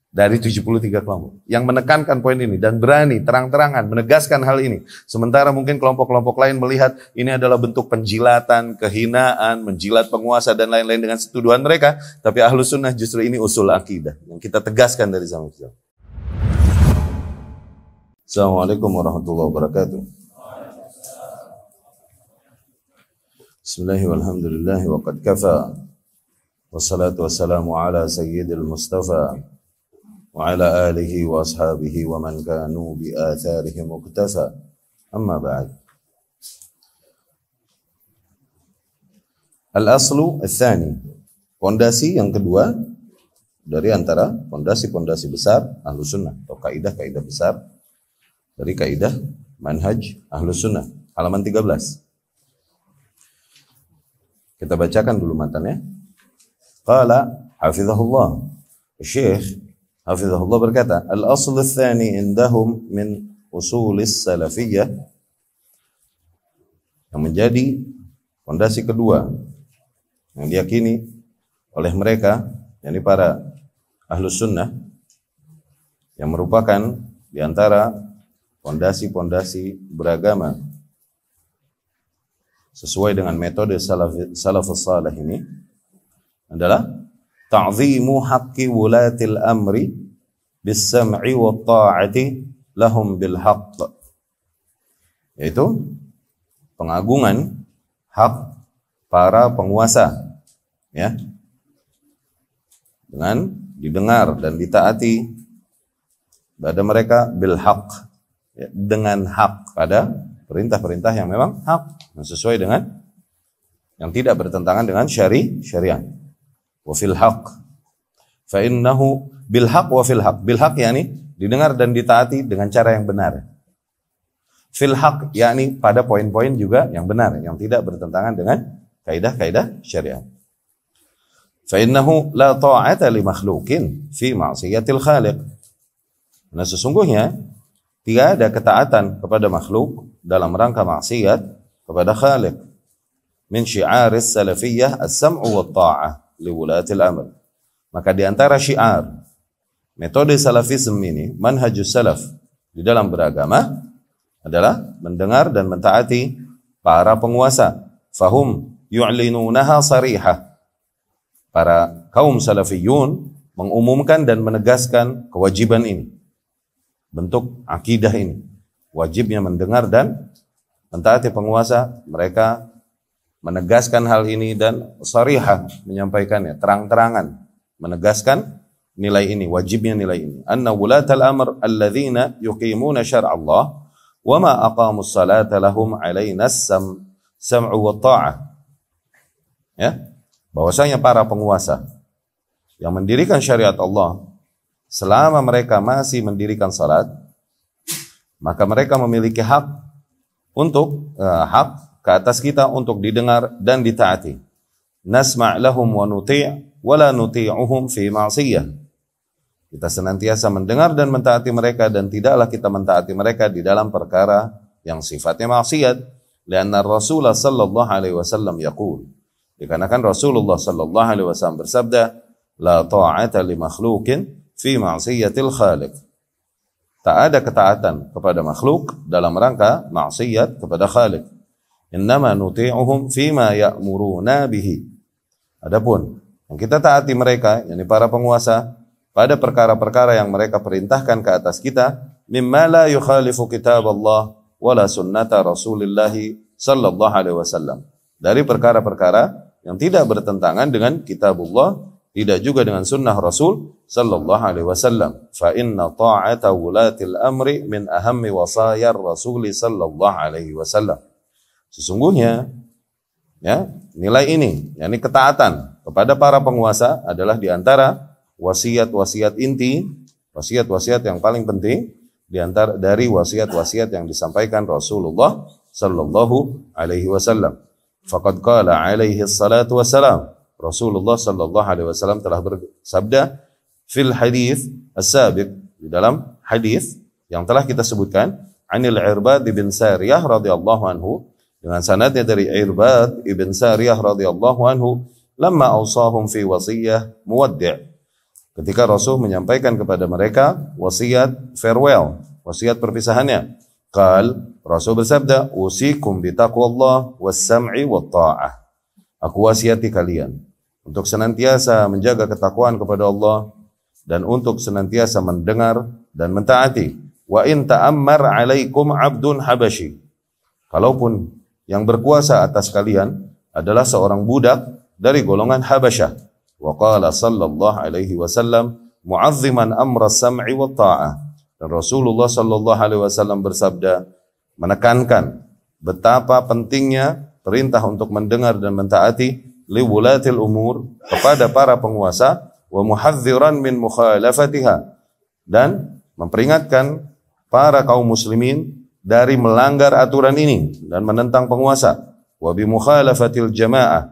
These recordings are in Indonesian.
dari 73 kelompok yang menekankan poin ini dan berani terang-terangan menegaskan hal ini. Sementara mungkin kelompok-kelompok lain melihat ini adalah bentuk penjilatan, kehinaan, menjilat penguasa dan lain-lain dengan tuduhan mereka. Tapi Ahlus Sunnah justru ini usul akidah yang kita tegaskan dari zaman ke zaman. Assalamualaikum warahmatullahi wabarakatuh. Bismillahirrahmanirrahim. Walhamdulillahi wa qad kafa. Wassalatu wassalamu ala sayyidil mustafa wa ala alihi wa ashabihi wa man kanu bi atharihi muqtafa. Amma ba'd. Al-aslu ats-tsani. Pondasi yang kedua dari antara pondasi-pondasi besar Ahlus Sunnah atau kaidah-kaidah besar dari kaidah manhaj Ahlus Sunnah. Halaman 13. Kita bacakan dulu matanya. Qala hafizahullah. Syekh hafizahullah berkata, al-asl ats-tsani indahum min usulis salafiyyah, yang menjadi fondasi kedua yang diyakini oleh mereka, yakni para Ahlus Sunnah, yang merupakan di antara fondasi-fondasi beragama sesuai dengan metode salafus salih ini, adalah ta'zimu haqqi wulatil amri bis-sam'i wa ta'ati lahum bil haqq, yaitu pengagungan hak para penguasa, ya, dengan didengar dan ditaati pada mereka bil haqq, ya, dengan hak, pada perintah-perintah yang memang hak, yang sesuai dengan, yang tidak bertentangan dengan syariat. Wa fil haqq fa innahu bil haqq wa fil haqq. Bil haqq yakni didengar dan ditaati dengan cara yang benar. Fil haqq yakni pada poin-poin juga yang benar, yang tidak bertentangan dengan kaidah-kaidah syariat. Fa innahu la ta'ata li makhluqin fi ma'siyatil khaliq. Nah, sesungguhnya tidak ada ketaatan kepada makhluk dalam rangka maksiat kepada Khaliq. Min syi'aris salafiyyah as-sam'u wa ta'ah li wulatil amr. Maka di antara syiar metode salafisme ini, manhajus salaf di dalam beragama, adalah mendengar dan mentaati para penguasa. Fahum yu'linunaha sarihah. Para kaum salafiyun mengumumkan dan menegaskan kewajiban ini, bentuk akidah ini, wajibnya mendengar dan mentaati penguasa. Mereka menegaskan hal ini dan sarihah, menyampaikannya terang-terangan, menegaskan nilai ini, wajibnya nilai ini. Anna wulatal amr alladzina yuqimuna syar'allah wa ma aqamus salata lahum alaina sam'u wa ta'ah. Ya, bahwasanya para penguasa yang mendirikan syariat Allah, selama mereka masih mendirikan salat, maka mereka memiliki hak untuk hak ke atas kita untuk didengar dan ditaati. Nasma' lahum wa nuti' wa la nuti'uhum fi ma'siyah. Kita senantiasa mendengar dan mentaati mereka, dan tidaklah kita mentaati mereka di dalam perkara yang sifatnya maksiat. Lianna Rasulullah sallallahu alaihi wasallam yaqul, dikarenakan Rasulullah sallallahu alaihi wasallam bersabda, la ta'ata li makhluqin fi ma'siyatil khaliq. Tak ada ketaatan kepada makhluk dalam rangka maksiat kepada Khaliq. Innama nuti'uhum fima ya'muruna bihi. Adapun yang kita taati mereka, yakni para penguasa, pada perkara-perkara yang mereka perintahkan ke atas kita, mimma la yukhalifu kitab Allah wala sunnata Rasulillah sallallahu alaihi wasallam. Dari perkara-perkara yang tidak bertentangan dengan kitabullah, tidak juga dengan sunnah Rasul sallallahu alaihi wasallam. Fa inna ta'ata wulatil amri min ahammi wasayar Rasul sallallahu alaihi wasallam. Sesungguhnya, ya, nilai ini, yakni ketaatan kepada para penguasa, adalah di antara wasiat-wasiat inti, wasiat-wasiat yang paling penting di antara dari wasiat-wasiat yang disampaikan Rasulullah sallallahu alaihi wasallam. Faqad qala alaihi salatu wassalam, Rasulullah sallallahu alaihi wasallam telah bersabda fil hadis as-sabiq, di dalam hadis yang telah kita sebutkan, anil Irbad bin Sariyah radhiyallahu anhu, dengan sanadnya dari Irbad ibn Sariyah radhiyallahu anhu, lamma awsahum fi wasiyah muwaddi', ketika Rasul menyampaikan kepada mereka wasiat farewell, wasiat perpisahannya. Rasul bersabda, usikum bitaqwallah was-sam'i wat-ta'ah. Aku wasiati kalian untuk senantiasa menjaga ketakwaan kepada Allah dan untuk senantiasa mendengar dan mentaati. Wa in ta'ammar 'alaikum 'abdun habashi. Kalaupun yang berkuasa atas kalian adalah seorang budak dari golongan Habasyah. Wa qala sallallahu alaihi wasallam mu'azziman amra as-sam'i wat-ta'ah. Dan Rasulullah sallallahu alaihi wasallam bersabda menekankan betapa pentingnya perintah untuk mendengar dan mentaati li wulatil umur kepada para penguasa, wa muhadziran min mukhalafatiha, dan memperingatkan para kaum muslimin dari melanggar aturan ini dan menentang penguasa. Wa bi mukhalafatil jamaah,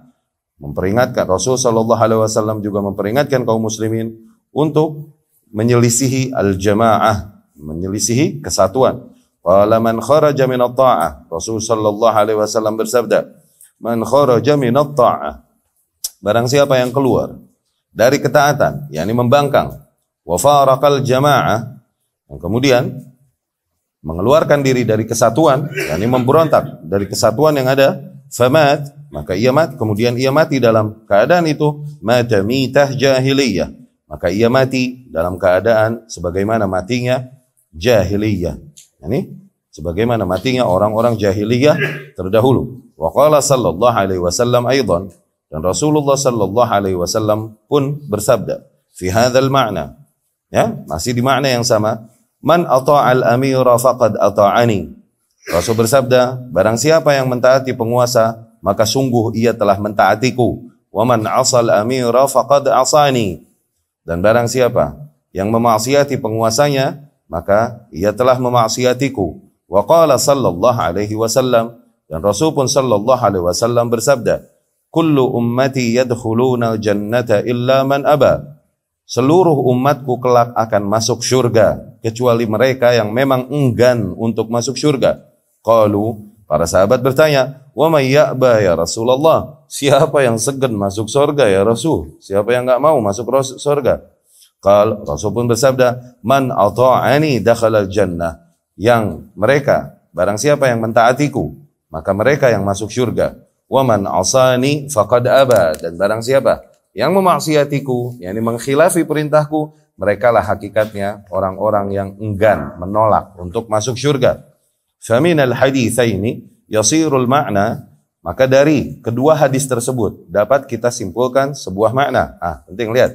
memperingatkan Rasul sallallahu alaihi wasallam juga memperingatkan kaum muslimin untuk menyelisihi al-jamaah, menyelisihi kesatuan. Qala man kharaja min at-ta'ah, Rasul sallallahu alaihi wasallam bersabda, man kharaja min at-ta'ah, barang siapa yang keluar dari ketaatan, yakni membangkang, wa faraqal jamaah, yang kemudian mengeluarkan diri dari kesatuan, yakni memberontak dari kesatuan yang ada, famat, maka ia mati, kemudian ia mati dalam keadaan itu, mata mitah jahiliyah, maka ia mati dalam keadaan sebagaimana matinya jahiliyah, yakni sebagaimana matinya orang-orang jahiliyah terdahulu. Wa qala sallallahu alaihi wasallam aidan, dan Rasulullah sallallahu alaihi wasallam pun bersabda fi hadzal ma'na, ya, masih di makna yang sama, man ata'al amira faqad ata'ani. Rasul bersabda, barang siapa yang mentaati penguasa, maka sungguh ia telah mentaatiku. Wa man 'asal amira faqad 'asani. Dan barang siapa yang memaksiati penguasanya, maka ia telah memaksiatiku. Wa qala sallallahu alaihi wasallam, dan Rasul pun sallallahu alaihi wasallam bersabda, kullu ummati yadkhuluna jannata illa man aba. Seluruh umatku kelak akan masuk syurga kecuali mereka yang memang enggan untuk masuk syurga. Qalu, para sahabat bertanya, wa may ya'ba ya Rasulullah? Siapa yang segan masuk surga ya Rasul? Siapa yang enggak mau masuk surga? Rasul pun bersabda, man ata'ani dakhala jannah. Yang mereka, barang siapa yang mentaatiku, maka mereka yang masuk syurga. Wa man asani faqad aba, dan barang siapa yang memaksiatiku, yakni mengkhilafi perintahku, merekalah hakikatnya orang-orang yang enggan, menolak untuk masuk syurga. Faminal haditsaini yasirul ma'na, maka dari kedua hadis tersebut dapat kita simpulkan sebuah makna. Penting lihat.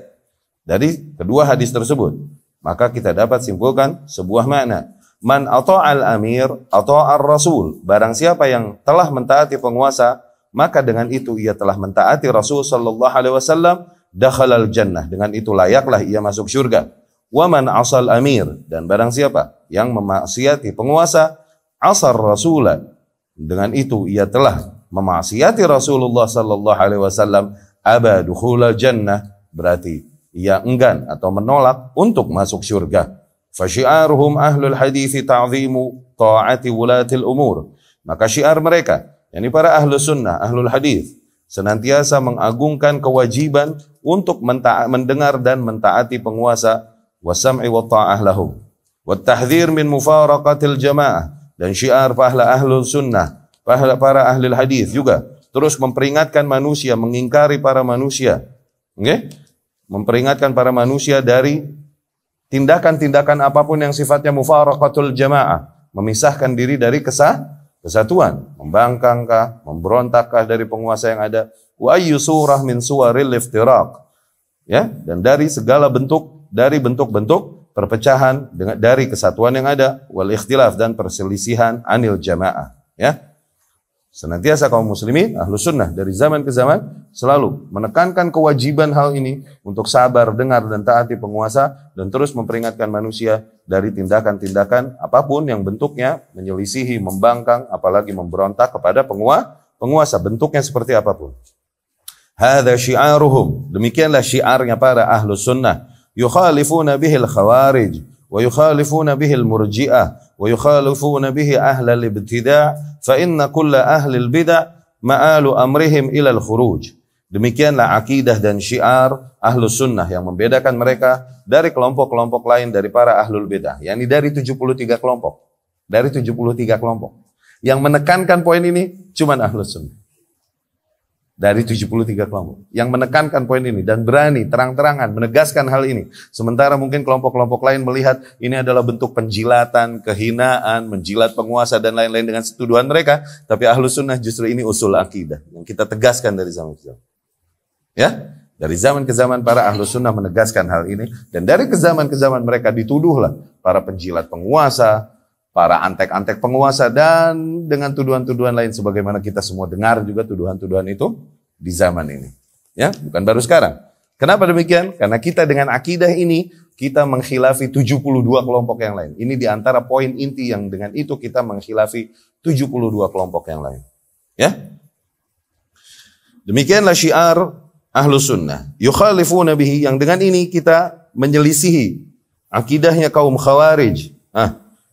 Dari kedua hadis tersebut, maka kita dapat simpulkan sebuah makna. Man ata'al amir ata'ar rasul. Barang siapa yang telah mentaati penguasa, maka dengan itu ia telah mentaati Rasul sallallahu alaihi wasallam, dakhalal jannah. Dengan itu layaklah ia masuk syurga. Wa man 'asal amir, dan barang siapa yang memaksiati penguasa, 'asar rasulan. Dengan itu ia telah memaksiati Rasulullah sallallahu alaihi wasallam, aba dukhulal jannah, berarti ia enggan atau menolak untuk masuk syurga. Fasyiaruhum ahlul hadits ta'zimu ta'ati wulatil umur. Maka syiar mereka, yakni para ahlus sunnah, ahlul hadis, senantiasa mengagungkan kewajiban untuk mendengar dan mentaati penguasa, wasam'i wa ta'ah lahum, wa tahdhir min mufaraqatil jamaah. Dan syiar para ahlul sunnah, para ahlul hadis juga terus memperingatkan manusia, mengingkari para manusia, memperingatkan para manusia dari tindakan-tindakan apapun yang sifatnya mufaraqatul jamaah, memisahkan diri dari kesatuan, membangkangkah, memberontakkah dari penguasa yang ada, wa ayyu surah min suwaril iftiraq, ya, dan dari segala bentuk, dari bentuk-bentuk perpecahan dari kesatuan yang ada, wal ikhtilaf, dan perselisihan anil jamaah, ya. Senantiasa kaum muslimin ahlus sunnah dari zaman ke zaman selalu menekankan kewajiban hal ini untuk sabar, dengar dan taati penguasa, dan terus memperingatkan manusia dari tindakan-tindakan apapun yang bentuknya menyelisihi, membangkang, apalagi memberontak kepada penguasa, bentuknya seperti apapun. Hadza syi'aruhum, demikianlah syiarnya para ahlus sunnah. Yukhalifuna bihil khawarij wa yukhalifuna bihil murji'ah wa yukhalifuna bihi ahlal ibtida', fa inna kulla ahlil bid'ah ma'alu amrihim ilal khuruj. Demikianlah akidah dan syiar Ahlus Sunnah yang membedakan mereka dari kelompok-kelompok lain dari para Ahlul Bidah. Yakni dari 73 kelompok. Dari 73 kelompok. Yang menekankan poin ini cuma Ahlus Sunnah. Dari 73 kelompok. Yang menekankan poin ini dan berani terang-terangan menegaskan hal ini. Sementara mungkin kelompok-kelompok lain melihat ini adalah bentuk penjilatan, kehinaan, menjilat penguasa dan lain-lain dengan tuduhan mereka. Tapi Ahlus Sunnah justru ini usul akidah yang kita tegaskan dari zaman ke zaman. Ya, dari zaman ke zaman para Ahlus Sunnah menegaskan hal ini. Dan dari ke zaman mereka dituduhlah para penjilat penguasa, para antek-antek penguasa, dan dengan tuduhan-tuduhan lain sebagaimana kita semua dengar juga tuduhan-tuduhan itu di zaman ini. Ya, bukan baru sekarang. Kenapa demikian? Karena kita dengan akidah ini kita mengkhilafi 72 kelompok yang lain. Ini di antara poin inti yang dengan itu kita mengkhilafi 72 kelompok yang lain. Ya. Demikianlah syiar Ahlus Sunnah. Yukhalifuna bihi, yang dengan ini kita menyelisihi akidahnya kaum Khawarij.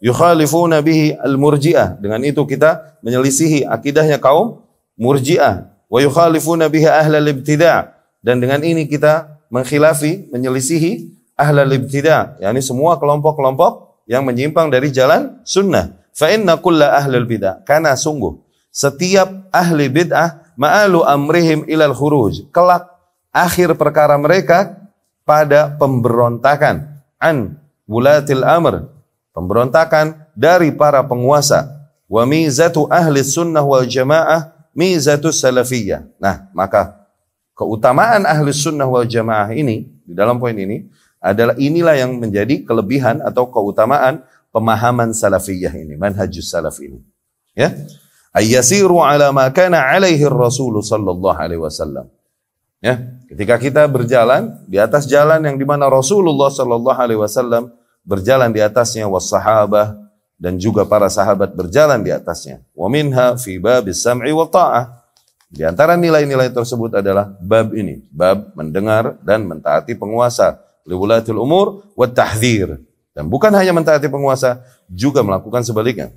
Yukhalifuna bihi al-Murji'ah. Dengan itu kita menyelisihi akidahnya kaum Murji'ah. Wa yukhalifuna bihi ahlal ibtida'. Dan dengan ini kita menyelisihi ahlal ibtida'. yakni semua kelompok-kelompok yang menyimpang dari jalan sunnah. Fa inna kulla ahlal bid'ah. Karena sungguh setiap ahli bid'ah ma'alu amrihim ilal khuruj. Kelak akhir perkara mereka pada pemberontakan an wulatil amr. Pemberontakan dari para penguasa. Wa mizatu ahli sunnah wal jamaah mizatu salafiyah. Nah, maka keutamaan ahli sunnah wal jamaah ini, di dalam poin ini, adalah inilah yang menjadi kelebihan atau keutamaan pemahaman salafiyah ini, manhajus salaf ini. Ya. Ayyasiru ala ma kana alaihi Rasul sallallahu alaihi wasallam. Ya, ketika kita berjalan di atas jalan yang dimana Rasulullah sallallahu alaihi wasallam berjalan di atasnya, wassahabah, dan juga para sahabat berjalan di atasnya. Wa minha fi babis sam'i wa ta'ah. Di antara nilai-nilai tersebut adalah bab ini, bab mendengar dan mentaati penguasa, liwulatil umur wa tahdhir. Dan bukan hanya mentaati penguasa, juga melakukan sebaliknya,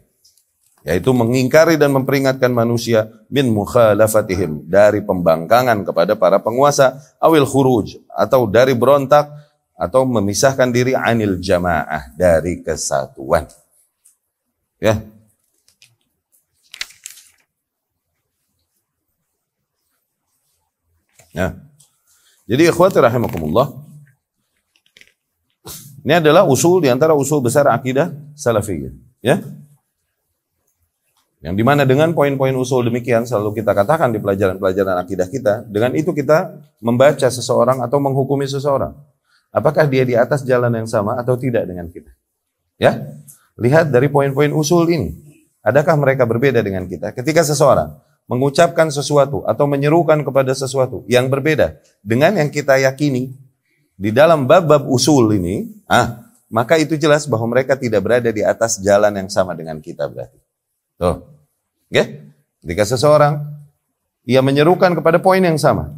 yaitu mengingkari dan memperingatkan manusia min mukhalafatihim, dari pembangkangan kepada para penguasa, awil khuruj, atau dari berontak atau memisahkan diri anil jamaah, dari kesatuan. Ya. Ya. Jadi ikhwati rahimakumullah, ini adalah usul di antara usul besar akidah salafiyah, ya. Yang dimana dengan poin-poin usul demikian selalu kita katakan di pelajaran-pelajaran akidah kita, dengan itu kita membaca seseorang atau menghukumi seseorang. Apakah dia di atas jalan yang sama atau tidak dengan kita? Ya, lihat dari poin-poin usul ini. Adakah mereka berbeda dengan kita? Ketika seseorang mengucapkan sesuatu atau menyerukan kepada sesuatu yang berbeda dengan yang kita yakini di dalam bab-bab usul ini, maka itu jelas bahwa mereka tidak berada di atas jalan yang sama dengan kita berarti. Tuh. Ya, ketika seseorang ia menyerukan kepada poin yang sama,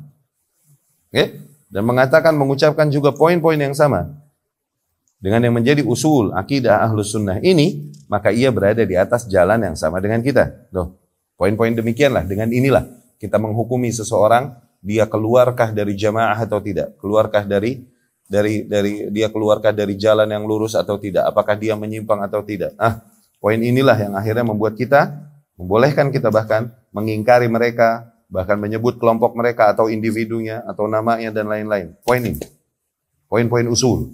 ya, dan mengatakan, mengucapkan juga poin-poin yang sama dengan yang menjadi usul akidah Ahlus Sunnah ini, maka ia berada di atas jalan yang sama dengan kita. Tuh, poin-poin demikianlah, dengan inilah kita menghukumi seseorang, dia keluarkah dari jamaah atau tidak, keluarkah dari dia keluarkah dari jalan yang lurus atau tidak, apakah dia menyimpang atau tidak. Poin inilah yang akhirnya membuat kita, membolehkan kita bahkan mengingkari mereka, bahkan menyebut kelompok mereka atau individunya atau namanya dan lain-lain. Poin ini, poin-poin usul.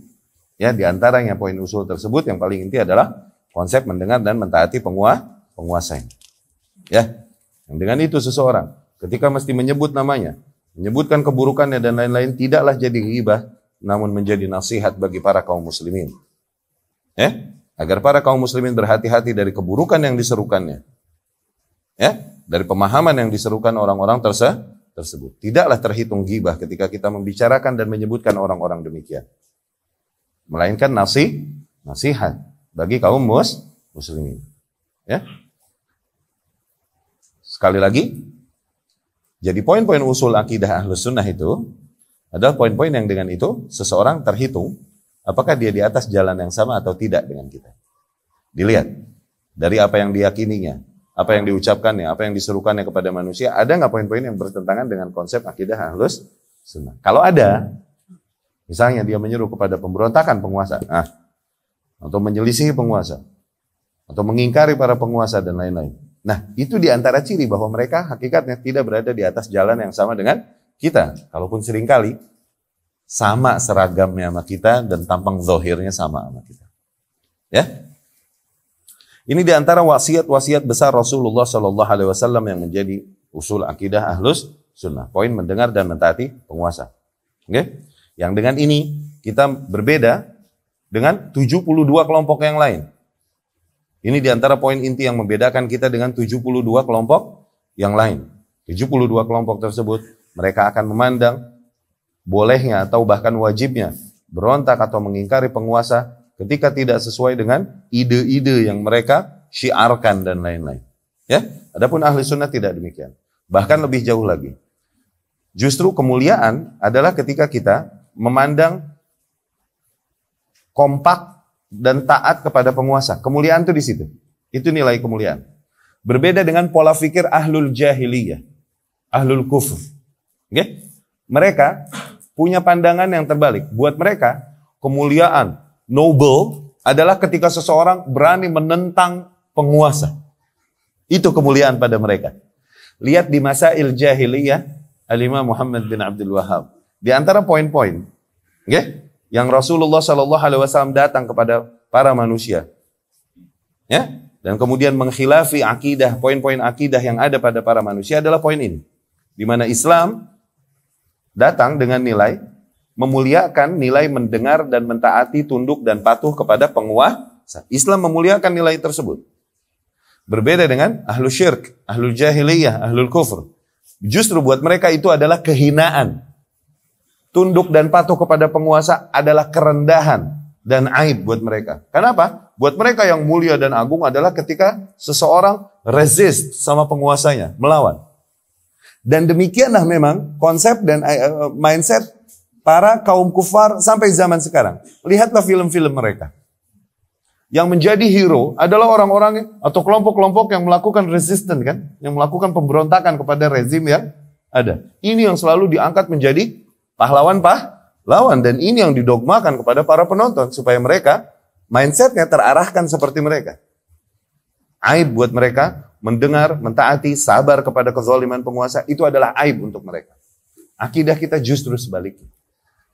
Ya, di antaranya poin usul tersebut yang paling inti adalah konsep mendengar dan mentaati penguasa. Ya, yang dengan itu seseorang ketika mesti menyebut namanya, menyebutkan keburukannya dan lain-lain, tidaklah jadi ghibah, namun menjadi nasihat bagi para kaum muslimin. Ya, agar para kaum muslimin berhati-hati dari keburukan yang diserukannya. Ya, dari pemahaman yang diserukan orang-orang tersebut. Tidaklah terhitung ghibah ketika kita membicarakan dan menyebutkan orang-orang demikian. Melainkan nasihat bagi kaum muslimin. Ya. Sekali lagi, jadi poin-poin usul akidah Ahlus Sunnah itu adalah poin-poin yang dengan itu seseorang terhitung apakah dia di atas jalan yang sama atau tidak dengan kita. Dilihat dari apa yang diyakininya, apa yang diucapkannya, apa yang diserukannya kepada manusia, ada nggak poin-poin yang bertentangan dengan konsep akidah Ahlus Sunnah? Kalau ada, misalnya dia menyuruh kepada pemberontakan penguasa, atau menyelisihi penguasa, atau mengingkari para penguasa dan lain-lain. Nah, itu diantara ciri bahwa mereka hakikatnya tidak berada di atas jalan yang sama dengan kita. Kalaupun seringkali sama seragamnya sama kita dan tampang zahirnya sama kita. Ya, ini diantara wasiat-wasiat besar Rasulullah Sallallahu Alaihi Wasallam yang menjadi usul akidah Ahlus Sunnah. Poin mendengar dan mentaati penguasa. Oke? Yang dengan ini kita berbeda dengan 72 kelompok yang lain. Ini diantara poin inti yang membedakan kita dengan 72 kelompok yang lain. 72 kelompok tersebut mereka akan memandang bolehnya atau bahkan wajibnya berontak atau mengingkari penguasa ketika tidak sesuai dengan ide-ide yang mereka syiarkan dan lain-lain. Ya, adapun ahli sunnah tidak demikian. Bahkan lebih jauh lagi. Justru kemuliaan adalah ketika kita memandang kompak dan taat kepada penguasa. Kemuliaan itu di situ. Itu nilai kemuliaan. Berbeda dengan pola pikir ahlul jahiliyah, ahlul kufur. Okay? Mereka punya pandangan yang terbalik. Buat mereka, kemuliaan noble adalah ketika seseorang berani menentang penguasa. Itu kemuliaan pada mereka. Lihat di Masail Jahiliyah, Al-Imam Muhammad bin Abdul Wahhab. Di antara poin-poin, yang Rasulullah Sallallahu Alaihi Wasallam datang kepada para manusia, ya, dan kemudian mengkhilafi akidah, poin-poin akidah yang ada pada para manusia adalah poin ini, di mana Islam datang dengan nilai memuliakan nilai mendengar dan mentaati, tunduk dan patuh kepada penguasa. Islam memuliakan nilai tersebut. Berbeda dengan ahlul syirk, ahlul jahiliyah, ahlul kufur. Justru buat mereka itu adalah kehinaan. Tunduk dan patuh kepada penguasa adalah kerendahan dan aib buat mereka. Kenapa? Buat mereka yang mulia dan agung adalah ketika seseorang resist sama penguasanya, melawan. Dan demikianlah memang konsep dan mindset para kaum kufar sampai zaman sekarang. Lihatlah film-film mereka. Yang menjadi hero adalah orang-orang atau kelompok-kelompok yang melakukan resistance, kan? Yang melakukan pemberontakan kepada rezim yang ada. Ini yang selalu diangkat menjadi pahlawan, dan ini yang didogmakan kepada para penonton supaya mereka mindsetnya terarahkan seperti mereka. Aib buat mereka mendengar, mentaati, sabar kepada kezaliman penguasa itu adalah aib untuk mereka. Akidah kita justru sebaliknya.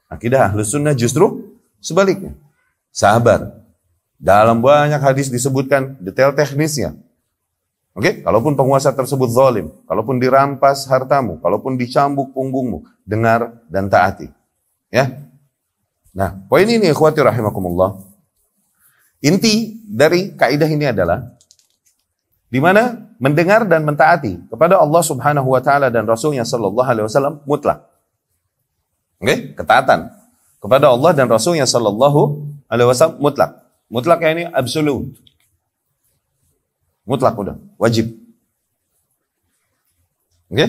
Akidah Ahlus Sunnah justru sebaliknya. Sabar. Dalam banyak hadis disebutkan detail teknisnya. Oke, kalaupun penguasa tersebut zalim, kalaupun dirampas hartamu, kalaupun dicambuk punggungmu, dengar dan taati. Ya. Nah, poin ini ikhwati rahimakumullah. Inti dari kaidah ini adalah di mana mendengar dan mentaati kepada Allah Subhanahu wa taala dan Rasulnya sallallahu alaihi wasallam mutlak. Oke, ketaatan kepada Allah dan Rasulnya sallallahu alaihi wasallam mutlak. Mutlaknya ini absolut. Mutlak udah, wajib. Oke?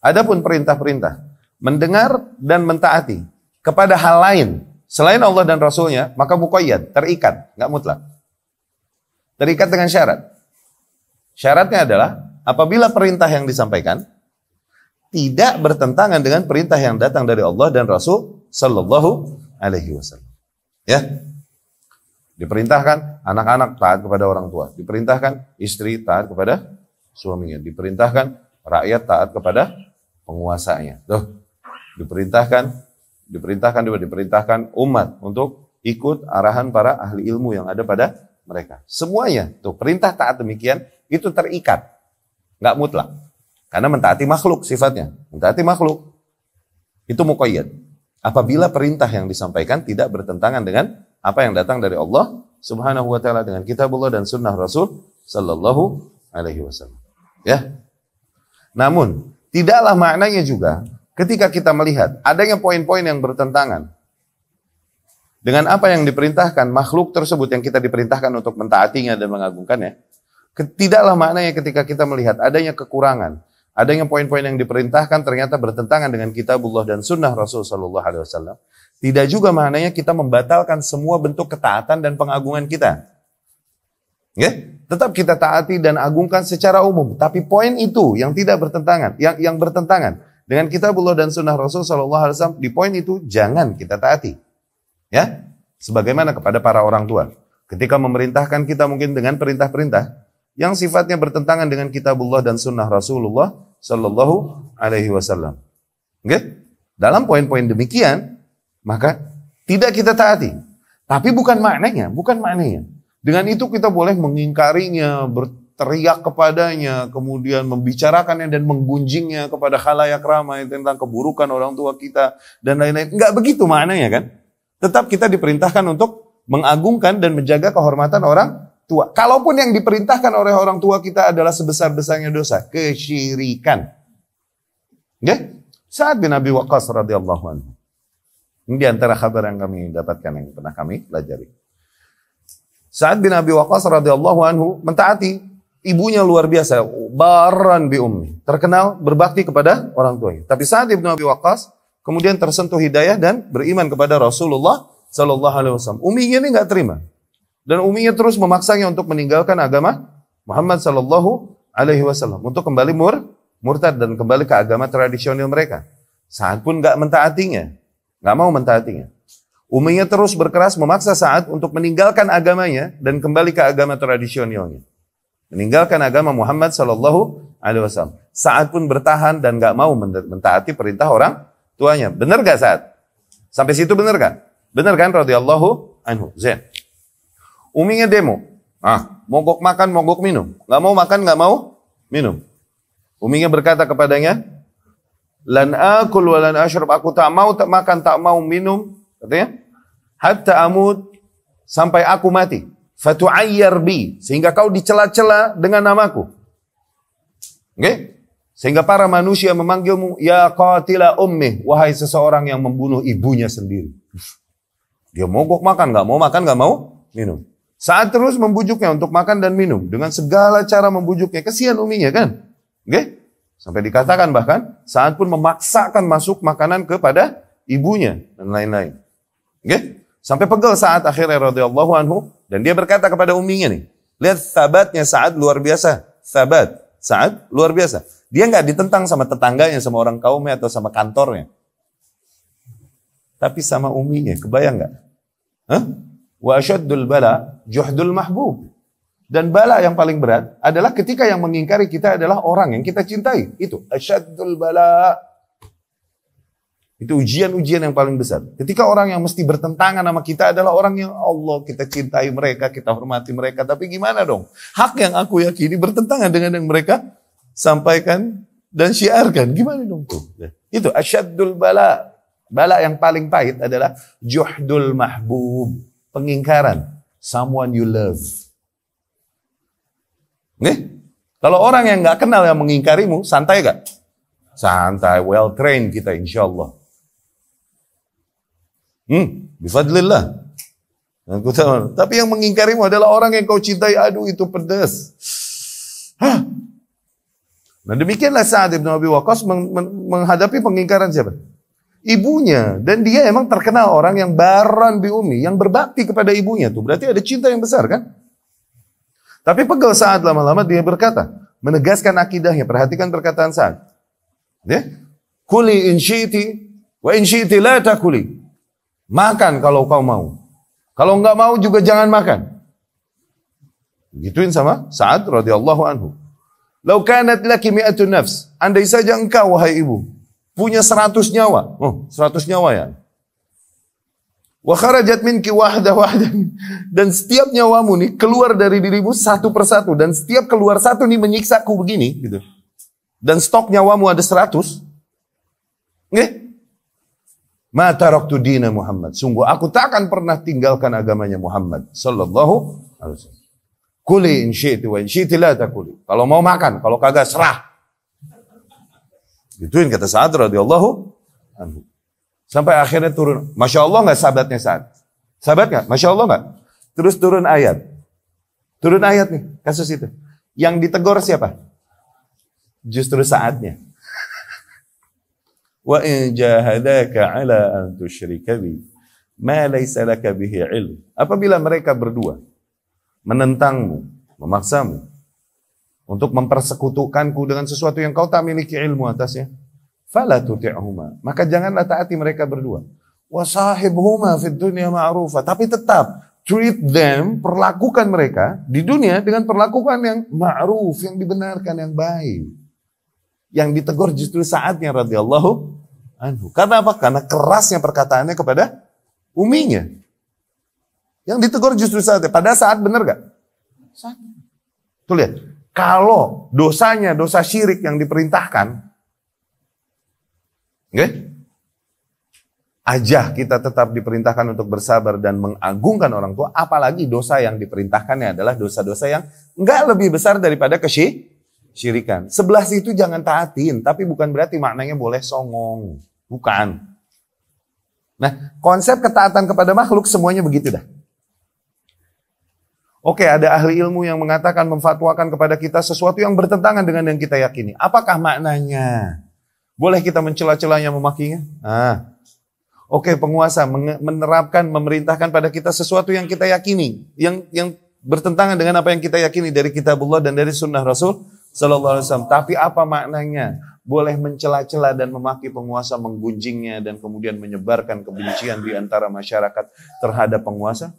Adapun perintah-perintah mendengar dan mentaati kepada hal lain selain Allah dan Rasulnya, maka muqayyad, terikat, nggak mutlak. Terikat dengan syarat. Syaratnya adalah apabila perintah yang disampaikan tidak bertentangan dengan perintah yang datang dari Allah dan Rasul sallallahu alaihi wasallam. Ya. Diperintahkan anak-anak taat kepada orang tua, diperintahkan istri taat kepada suaminya, diperintahkan rakyat taat kepada penguasanya. Tuh, diperintahkan umat untuk ikut arahan para ahli ilmu yang ada pada mereka. Semuanya, tuh perintah taat demikian itu terikat, nggak mutlak. Karena mentaati makhluk sifatnya, mentaati makhluk itu muqayyad. Apabila perintah yang disampaikan tidak bertentangan dengan apa yang datang dari Allah Subhanahu wa taala dengan kitabullah dan sunnah Rasul sallallahu alaihi wasallam. Ya. Namun, tidaklah maknanya juga ketika kita melihat adanya poin-poin yang bertentangan dengan apa yang diperintahkan makhluk tersebut yang kita diperintahkan untuk mentaatinya dan mengagungkannya, tidaklah maknanya ketika kita melihat adanya kekurangan, adanya poin-poin yang diperintahkan ternyata bertentangan dengan kitabullah dan sunnah Rasul sallallahu alaihi wasallam. Tidak juga maknanya kita membatalkan semua bentuk ketaatan dan pengagungan kita. Ya, tetap kita taati dan agungkan secara umum. Tapi poin itu yang tidak bertentangan, yang bertentangan dengan kitabullah dan sunnah Rasul sallallahu alaihi wasallam, di poin itu jangan kita taati. Ya, sebagaimana kepada para orang tua. Ketika memerintahkan kita mungkin dengan perintah-perintah yang sifatnya bertentangan dengan kitabullah dan sunnah Rasulullah sallallahu alaihi wasallam. Oke? Dalam poin-poin demikian, maka tidak kita taati. Tapi bukan maknanya. Dengan itu kita boleh mengingkarinya, berteriak kepadanya, kemudian membicarakannya dan menggunjingnya kepada khalayak ramai tentang keburukan orang tua kita dan lain-lain. Enggak begitu maknanya kan? Tetap kita diperintahkan untuk mengagungkan dan menjaga kehormatan orang tua. Kalaupun yang diperintahkan oleh orang tua kita adalah sebesar-besarnya dosa, kesyirikan. Ya? Sa'ad bin Abi Waqqas radhiyallahu anhu. Ini di antara kabar yang kami dapatkan, yang pernah kami pelajari. Sa'ad bin Abi Waqqas radhiyallahu anhu mentaati ibunya luar biasa, baran bi ummi, terkenal berbakti kepada orang tuanya. Tapi Sa'ad bin Abi Waqqas kemudian tersentuh hidayah dan beriman kepada Rasulullah sallallahu alaihi wasallam. Uminya ini enggak terima. Dan uminya terus memaksanya untuk meninggalkan agama Muhammad sallallahu alaihi wasallam untuk kembali murtad dan kembali ke agama tradisional mereka. Sa'ad pun enggak mentaatinya, enggak mau mentaatinya. Uminya terus berkeras memaksa Sa'ad untuk meninggalkan agamanya dan kembali ke agama tradisionalnya. Meninggalkan agama Muhammad sallallahu alaihi wasallam. Sa'ad pun bertahan dan enggak mau mentaati perintah orang tuanya. Benar enggak Sa'ad? Sampai situ benar enggak? Benar kan radhiyallahu anhu. Zain. Uminya demo. Mogok makan, mogok minum. Enggak mau makan, enggak mau minum. Uminya berkata kepadanya, "Lan akul wa lan ashrab." Aku tak mau tak makan, tak mau minum, katanya, hatta amut, sampai aku mati. Fatu'ayyar bi, sehingga kau dicela-cela dengan namaku. Oke? Sehingga para manusia memanggilmu, ya qatila ummi, wahai seseorang yang membunuh ibunya sendiri. Dia mogok makan, enggak mau makan, enggak mau minum. Saat terus membujuknya untuk makan dan minum dengan segala cara membujuknya. Kesian uminya kan? Oke? Sampai dikatakan bahkan Sa'ad pun memaksakan masuk makanan kepada ibunya dan lain-lain. Oke? Sampai pegel Sa'ad akhirnya radhiyallahu anhu dan dia berkata kepada uminya nih. Lihat sabatnya Sa'ad luar biasa. Sabat Sa'ad luar biasa. Dia enggak ditentang sama tetangganya, sama orang kaumnya atau sama kantornya. Tapi sama uminya, kebayang enggak? Hah? Wa asyaddul bala juhdul mahbub. Dan bala yang paling berat adalah ketika yang mengingkari kita adalah orang yang kita cintai. Itu asyaddul bala. Itu ujian-ujian yang paling besar. Ketika orang yang mesti bertentangan sama kita adalah orang yang Allah kita cintai mereka, kita hormati mereka. Tapi gimana dong? Hak yang aku yakini bertentangan dengan yang mereka sampaikan dan syiarkan. Gimana dong tuh? Itu asyaddul bala. Bala yang paling pahit adalah juhdul mahbub. Pengingkaran someone you love. Nih, kalau orang yang nggak kenal yang mengingkarimu, santai gak? Santai, well trained kita insya Allah. Bifadlillah. Tapi yang mengingkarimu adalah orang yang kau cintai. Aduh itu pedas. Nah demikianlah Sa'ad bin Abi Waqqas menghadapi pengingkaran siapa? Ibunya. Dan dia emang terkenal orang yang baran bi umi, yang berbakti kepada ibunya tuh. Berarti ada cinta yang besar kan? Tapi pegel Sa'ad lama-lama dia berkata, menegaskan akidahnya. Perhatikan perkataan Sa'ad. Ya? Kuli in syi'ti wa in syi'ti la takuli. Makan kalau kau mau. Kalau enggak mau juga jangan makan. Gituin sama Sa'ad radhiyallahu anhu. Lau kanat laki mi'atun nafs. Andai saja engkau wahai ibu punya 100 nyawa. 100 nyawa ya. Wa kharajat minki wahdah. Dan setiap nyawamu nih keluar dari dirimu satu persatu. Dan setiap keluar satu nih menyiksaku begini. Gitu. Dan stok nyawamu ada 100. Nih. Ma taraktu dina Muhammad. Sungguh aku tak akan pernah tinggalkan agamanya Muhammad. Sallallahu alaihi wasallam. Kuli in syi'ti wa in syi'ti la takuli. Kalau mau makan, kalau kagak serah. Gituin kata Sa'ad radhiyallahu anhu. Sampai akhirnya turun. Masya Allah nggak sahabatnya Sa'ad? Sahabat nggak? Masya Allah nggak? Terus turun ayat. Turun ayat nih, kasus itu. Yang ditegur siapa? Justru Sa'adnya. Wa in jahadaka ala an tusyrika bi ma laysa laka bihi ilm. Apabila mereka berdua menentangmu memaksamu untuk mempersekutukanku dengan sesuatu yang kau tak miliki ilmu atasnya, fala tuti'huma, maka janganlah taati mereka berdua. Wa sahibhuma fid dunya ma'rufa, tapi tetap treat them, perlakukan mereka di dunia dengan perlakukan yang ma'ruf, yang dibenarkan, yang baik. Yang ditegur justru saatnya radhiyallahu anhu. Karena apa? Karena kerasnya perkataannya kepada uminya. Yang ditegur justru saatnya. Pada saat benar gak? Saat. Tuh lihat. Kalau dosanya dosa syirik yang diperintahkan, aja kita tetap diperintahkan untuk bersabar dan mengagungkan orang tua, apalagi dosa yang diperintahkannya adalah dosa-dosa yang enggak lebih besar daripada kesyirikan. 11 itu jangan taatin, tapi bukan berarti maknanya boleh songong. Bukan. Nah, konsep ketaatan kepada makhluk semuanya begitu dah. Oke, ada ahli ilmu yang mengatakan, memfatwakan kepada kita sesuatu yang bertentangan dengan yang kita yakini. Apakah maknanya? Boleh kita mencela-celanya, memakinya? Oke, penguasa menerapkan, memerintahkan pada kita sesuatu yang kita yakini, yang bertentangan dengan apa yang kita yakini dari kitabullah dan dari sunnah Rasul sallallahu alaihi wasallam. Tapi apa maknanya? Boleh mencela-cela dan memaki penguasa, menggunjingnya dan kemudian menyebarkan kebencian di antara masyarakat terhadap penguasa?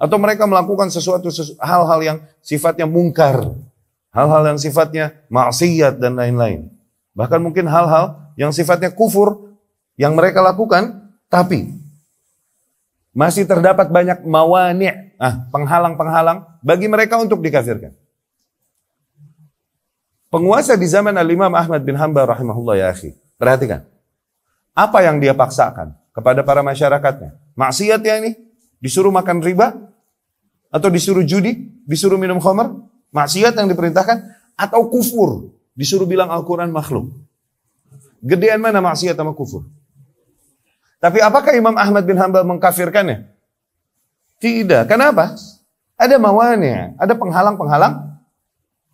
Atau mereka melakukan sesuatu hal-hal yang sifatnya mungkar, hal-hal yang sifatnya maksiat dan lain-lain. Bahkan mungkin hal-hal yang sifatnya kufur yang mereka lakukan, tapi masih terdapat banyak mawani', penghalang-penghalang bagi mereka untuk dikafirkan. Penguasa di zaman Al-Imam Ahmad bin Hanbal rahimahullah, ya akhi, perhatikan. Apa yang dia paksakan kepada para masyarakatnya? Maksiat ya ini? Disuruh makan riba? Atau disuruh judi? Disuruh minum khamar? Maksiat yang diperintahkan? Atau kufur? Disuruh bilang Al-Quran makhluk? Gedean mana maksiat sama kufur? Tapi apakah Imam Ahmad bin Hanbal mengkafirkannya? Tidak. Kenapa? Ada mawani', ada penghalang-penghalang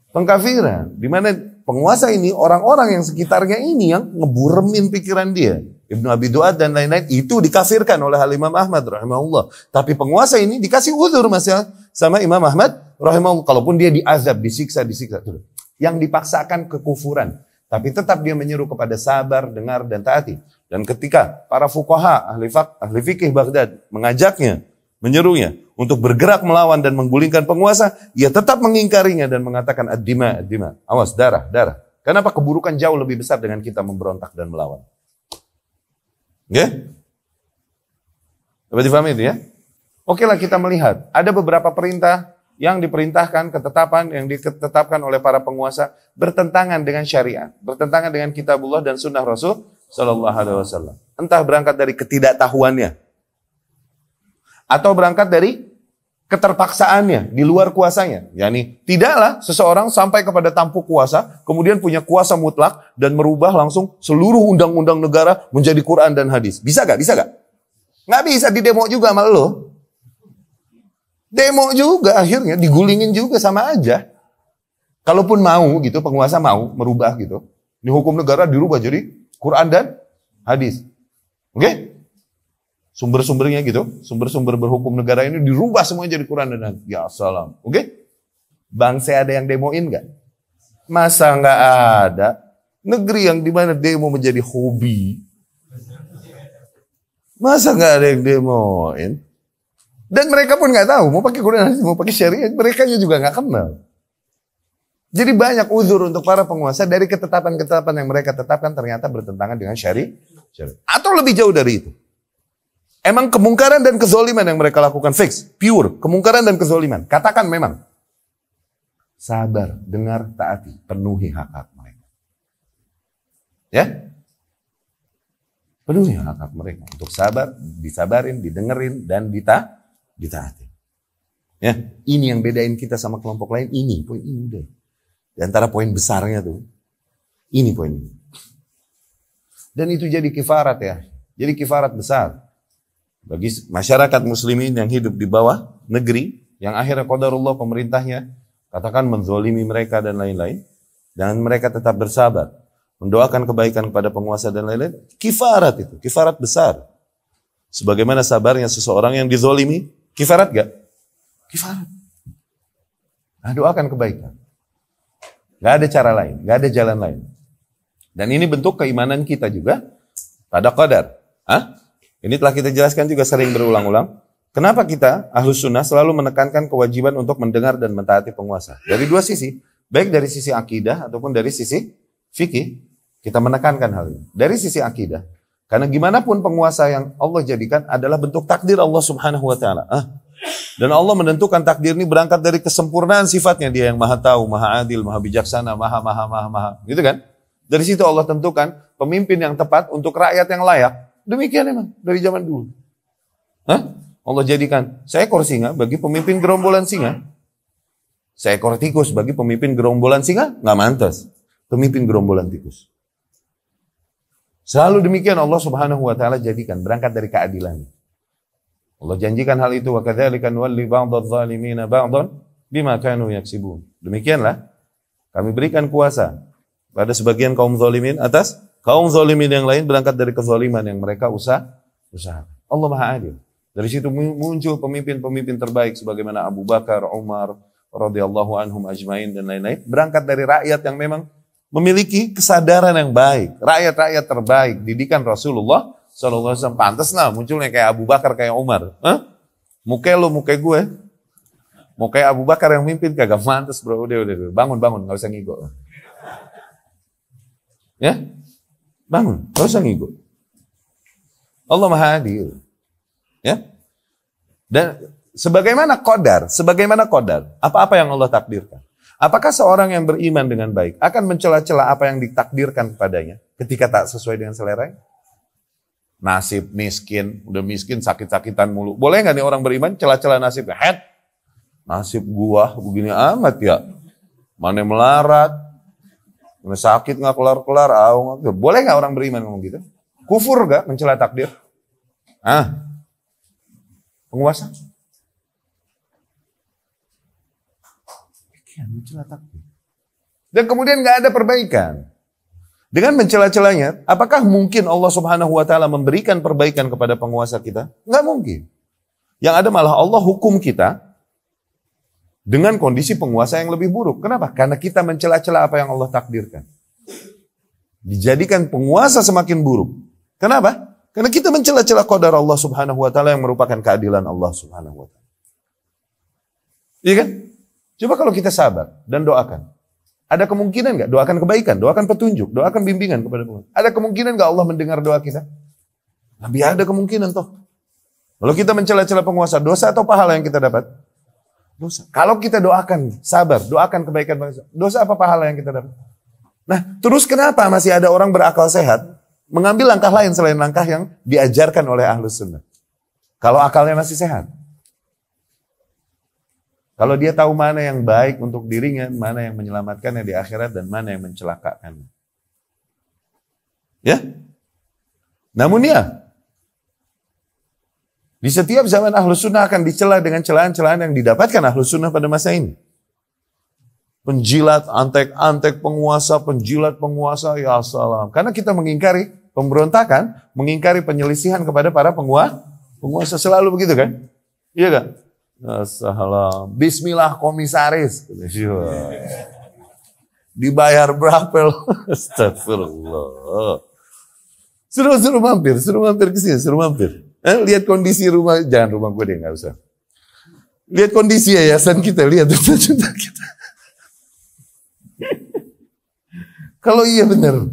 pengkafiran. Di mana penguasa ini, orang-orang yang sekitarnya ini yang ngeburemin pikiran dia. Ibnu Abi Duat dan lain-lain itu dikafirkan oleh Imam Ahmad rahimahullah. Tapi penguasa ini dikasih uzur masalah sama Imam Ahmad rahimahullah. Kalaupun dia diazab, disiksa. Yang dipaksakan kekufuran. Tapi tetap dia menyeru kepada sabar, dengar, dan taati. Dan ketika para fuqaha, ahli fikih Baghdad mengajaknya, menyerunya untuk bergerak melawan dan menggulingkan penguasa, ia tetap mengingkarinya dan mengatakan ad-dima. Awas, darah. Kenapa? Keburukan jauh lebih besar dengan kita memberontak dan melawan. Dapat difahami itu ya? Oke lah, kita melihat ada beberapa perintah yang diperintahkan, ketetapan yang ditetapkan oleh para penguasa bertentangan dengan syariat, bertentangan dengan kitabullah dan sunnah Rasul sallallahu alaihi wasallam. Entah berangkat dari ketidaktahuannya atau berangkat dari keterpaksaannya di luar kuasanya. Yani tidaklah seseorang sampai kepada tampuk kuasa kemudian punya kuasa mutlak dan merubah langsung seluruh undang-undang negara menjadi Quran dan hadis. Bisa gak? Nggak bisa, di demo juga sama lo. Demo juga akhirnya, digulingin juga sama aja. Kalaupun mau gitu, penguasa mau merubah gitu. Ini hukum negara dirubah jadi Quran dan hadis. Oke? Sumber-sumbernya gitu, sumber-sumber berhukum negara ini dirubah semuanya jadi Quran dan hadis. Ya salam. Oke? Bangsa ada yang demoin nggak? Masa nggak ada? Negeri yang dimana demo menjadi hobi. Masa nggak ada yang demoin? Dan mereka pun nggak tahu mau pakai Quran hadis, mau pakai syariat, mereka juga nggak kenal. Jadi banyak uzur untuk para penguasa dari ketetapan-ketetapan yang mereka tetapkan ternyata bertentangan dengan syariat. Atau lebih jauh dari itu. Emang kemungkaran dan kezoliman yang mereka lakukan fix, pure, kemungkaran dan kezoliman. Katakan memang. Sabar, dengar, taati, penuhi hak-hak mereka. Ya? Penuhi hak-hak mereka untuk sabar, disabarin, didengerin, dan ditaati. Ya, ini yang bedain kita sama kelompok lain, ini, poin ini udah. Di antara poin besarnya tuh, ini poin ini. Dan itu jadi kifarat ya, jadi kifarat besar. Bagi masyarakat muslimin yang hidup di bawah negeri, yang akhirnya qadarullah pemerintahnya, katakan menzolimi mereka dan lain-lain, dan mereka tetap bersabar, mendoakan kebaikan kepada penguasa dan lain-lain, kifarat itu, kifarat besar. Sebagaimana sabarnya seseorang yang dizolimi, kifarat gak? Kifarat. Nah, doakan kebaikan. Gak ada cara lain, gak ada jalan lain. Dan ini bentuk keimanan kita juga pada qadar. Ini telah kita jelaskan juga sering berulang-ulang. Kenapa kita Ahlus Sunnah selalu menekankan kewajiban untuk mendengar dan mentaati penguasa? Dari dua sisi, baik dari sisi akidah ataupun dari sisi fikih, kita menekankan hal ini. Dari sisi akidah, karena gimana pun penguasa yang Allah jadikan adalah bentuk takdir Allah Subhanahu wa taala. Dan Allah menentukan takdir ini berangkat dari kesempurnaan sifatnya, Dia yang Maha Tahu, Maha Adil, Maha Bijaksana, Maha. Gitu kan? Dari situ Allah tentukan pemimpin yang tepat untuk rakyat yang layak. Demikian emang dari zaman dulu. Allah jadikan seekor singa bagi pemimpin gerombolan singa. Seekor tikus bagi pemimpin gerombolan singa, nggak mantas. Pemimpin gerombolan tikus. Selalu demikian Allah Subhanahu wa taala jadikan berangkat dari keadilan. Allah janjikan hal itu, wa kadzalika nuwalli ba'dadz zalimina ba'dan bima kanu yaksibun. Demikianlah kami berikan kuasa pada sebagian kaum zalimin atas kaum zalimin yang lain berangkat dari kezaliman yang mereka usahakan. Allah Maha Adil. Dari situ muncul pemimpin-pemimpin terbaik sebagaimana Abu Bakar, Umar radhiyallahu anhum ajmain dan lain-lain, berangkat dari rakyat yang memang memiliki kesadaran yang baik, rakyat-rakyat terbaik, didikan Rasulullah sallallahu alaihi wasallam. Pantas lah munculnya kayak Abu Bakar, kayak Umar. Muka lu, muka gue. Mau kayak Abu Bakar yang mimpin kagak mantas, bro. Udah. Bangun, enggak usah ngigo. Ya? Bangun, enggak usah ngigo. Allah Maha Adil. Ya? Dan sebagaimana qadar, apa-apa yang Allah takdirkan. Apakah seorang yang beriman dengan baik akan mencela-cela apa yang ditakdirkan kepadanya ketika tak sesuai dengan seleranya? Nasib miskin, udah miskin sakit-sakitan mulu. Boleh nggak nih orang beriman cela-cela nasibnya? Nasib gua begini amat ya. Mana melarat, mana sakit nggak kelar-kelar. Boleh nggak orang beriman ngomong gitu? Kufur nggak mencela takdir? Penguasa? Mencela takdir. Dan kemudian nggak ada perbaikan. Dengan mencela-celanya, apakah mungkin Allah Subhanahu wa taala memberikan perbaikan kepada penguasa kita? Nggak mungkin. Yang ada malah Allah hukum kita dengan kondisi penguasa yang lebih buruk. Kenapa? Karena kita mencela-cela apa yang Allah takdirkan. Dijadikan penguasa semakin buruk. Kenapa? Karena kita mencela-cela qadar Allah Subhanahu wa taala yang merupakan keadilan Allah Subhanahu wa taala. Iya kan? Coba kalau kita sabar dan doakan. Ada kemungkinan nggak? Doakan kebaikan, doakan petunjuk, doakan bimbingan kepada penguasa. Ada kemungkinan nggak Allah mendengar doa kita? Nabi ada kemungkinan toh. Kalau kita mencela-cela penguasa, dosa atau pahala yang kita dapat? Dosa. Kalau kita doakan sabar, doakan kebaikan bangsa, dosa apa pahala yang kita dapat? Nah, terus kenapa masih ada orang berakal sehat mengambil langkah lain selain langkah yang diajarkan oleh Ahlus Sunnah? Kalau akalnya masih sehat. Kalau dia tahu mana yang baik untuk dirinya, mana yang menyelamatkannya di akhirat, dan mana yang mencelakakannya. Ya? Namun ya, di setiap zaman Ahlus Sunnah akan dicela dengan celaan-celaan yang didapatkan Ahlus Sunnah pada masa ini. Penjilat, antek-antek penguasa, penjilat penguasa, ya salam. Karena kita mengingkari pemberontakan, mengingkari penyelisihan kepada para penguasa, selalu begitu kan? Iya kan? Salam. Bismillah komisaris. Dibayar berapa lo? Astagfirullah. Suruh mampir ke sini, suruh mampir. Lihat kondisi rumah, jangan rumah gue deh, nggak usah. Lihat kondisi yayasan kita, lihat juta kita. Kalau iya benar.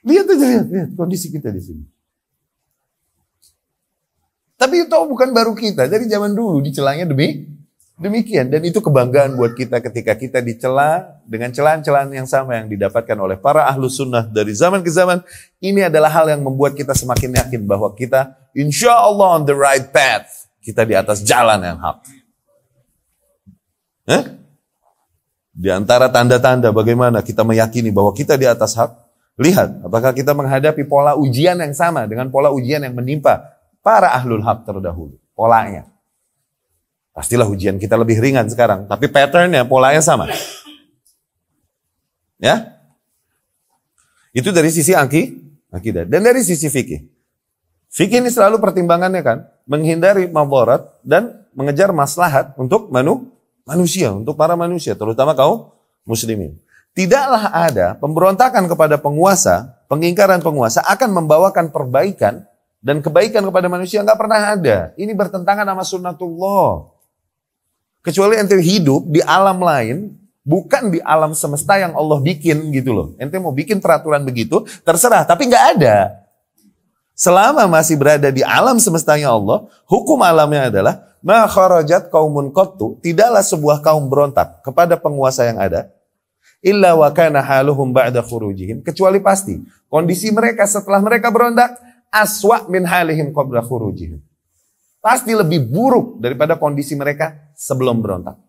Lihat kondisi kita di sini. Tapi itu bukan baru kita, dari zaman dulu dicelanya demikian. Dan itu kebanggaan buat kita ketika kita dicela dengan celaan-celaan yang sama yang didapatkan oleh para Ahlus Sunnah dari zaman ke zaman. Ini adalah hal yang membuat kita semakin yakin bahwa kita insya Allah on the right path. Kita di atas jalan yang hak. Di antara tanda-tanda bagaimana kita meyakini bahwa kita di atas hak, lihat apakah kita menghadapi pola ujian yang sama dengan pola ujian yang menimpa para ahlul haq terdahulu. Polanya. Pastilah ujian kita lebih ringan sekarang. Tapi patternnya, polanya sama. Ya. Itu dari sisi akidah. Dan dari sisi fikih. Fikih ini selalu pertimbangannya kan. Menghindari madarat dan mengejar maslahat untuk manusia, untuk para manusia, terutama kaum muslimin. Tidaklah ada pemberontakan kepada penguasa, pengingkaran penguasa akan membawakan perbaikan dan kebaikan kepada manusia, nggak pernah ada. Ini bertentangan sama sunnatullah. Kecuali ente hidup di alam lain, bukan di alam semesta yang Allah bikin gitu loh. Ente mau bikin peraturan begitu, terserah, tapi nggak ada. Selama masih berada di alam semestanya Allah, hukum alamnya adalah ma kharajat qaumun qattu, tidaklah sebuah kaum berontak kepada penguasa yang ada, illa wa kana haluhum ba'da khurujihim, kecuali pasti kondisi mereka setelah mereka berontak aswa min halihim qabla khurujihim. Pasti lebih buruk daripada kondisi mereka sebelum berontak.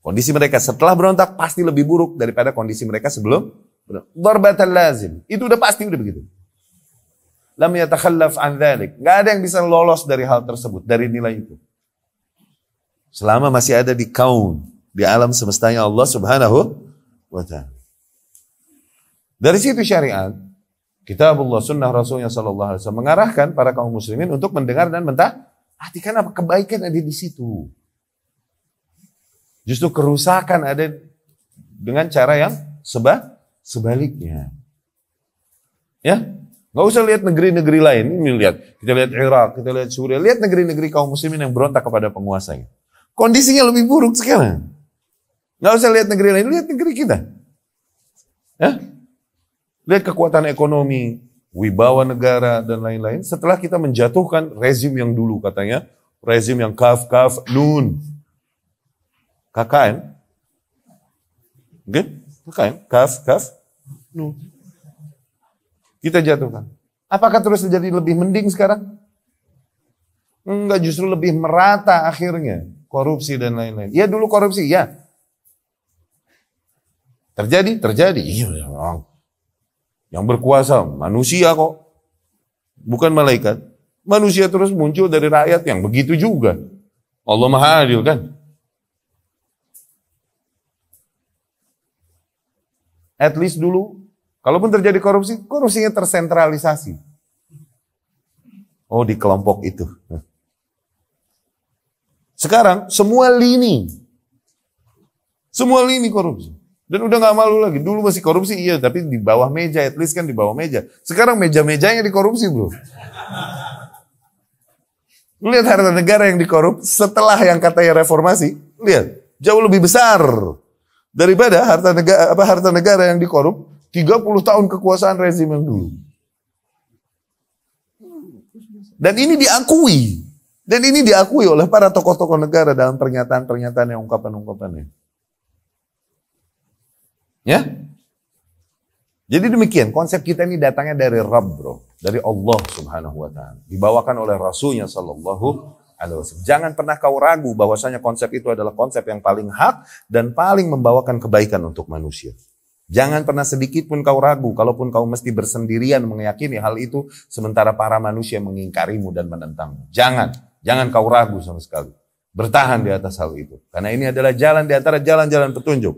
Kondisi mereka setelah berontak pasti lebih buruk daripada kondisi mereka sebelum berontak. Darbatan lazim. Itu udah pasti, udah begitu. Lam yatakhallaf an dzalik. Enggak ada yang bisa lolos dari hal tersebut, dari nilai itu. Selama masih ada di kaun, di alam semestanya Allah Subhanahu wa ta'ala. Dari situ syariat, kitabullah, sunnah Rasulnya sallallahu alaihi wasallam mengarahkan para kaum muslimin untuk mendengar dan mentaatikan apa kebaikan ada di situ. Justru kerusakan ada dengan cara yang sebaliknya. Ya, nggak usah lihat negeri-negeri lain. Ini kita lihat Irak, kita lihat Suriah, lihat negeri-negeri kaum muslimin yang berontak kepada penguasanya. Kondisinya lebih buruk sekarang. Nggak usah lihat negeri lain, lihat negeri kita. Ya? Lihat kekuatan ekonomi, wibawa negara, dan lain-lain. Setelah kita menjatuhkan rezim yang dulu katanya, rezim yang kaf, nun. KKN. Oke? KKN, kaf, nun. Kita jatuhkan. Apakah terus terjadi lebih mending sekarang? Enggak, justru lebih merata akhirnya. Korupsi dan lain-lain. Ya dulu korupsi, ya. Terjadi. Iya, yang berkuasa manusia kok. Bukan malaikat. Manusia terus muncul dari rakyat yang begitu juga. Allah Maha Adil kan. At least dulu, kalaupun terjadi korupsi, korupsinya tersentralisasi. Oh, di kelompok itu. Sekarang semua lini korupsi. Dan udah gak malu lagi. Dulu masih korupsi, iya, tapi di bawah meja, at least kan di bawah meja. Sekarang meja-mejanya dikorupsi, bro. Lihat harta negara yang dikorup setelah yang katanya reformasi, lihat, jauh lebih besar daripada harta negara yang dikorup 30 tahun kekuasaan rezim yang dulu. Dan ini diakui oleh para tokoh-tokoh negara dalam pernyataan-pernyataan yang ungkapan-ungkapannya. Ya, jadi demikian konsep kita ini datangnya dari Rabb, bro, dari Allah Subhanahu wa ta'ala, dibawakan oleh Rasulnya sallallahu alaihi wasallam. Jangan pernah kau ragu bahwasanya konsep itu adalah konsep yang paling hak dan paling membawakan kebaikan untuk manusia. Jangan pernah sedikit pun kau ragu, kalaupun kau mesti bersendirian meyakini hal itu, sementara para manusia mengingkarimu dan menentangmu. Jangan kau ragu sama sekali. Bertahan di atas hal itu, karena ini adalah jalan di antara jalan-jalan petunjuk.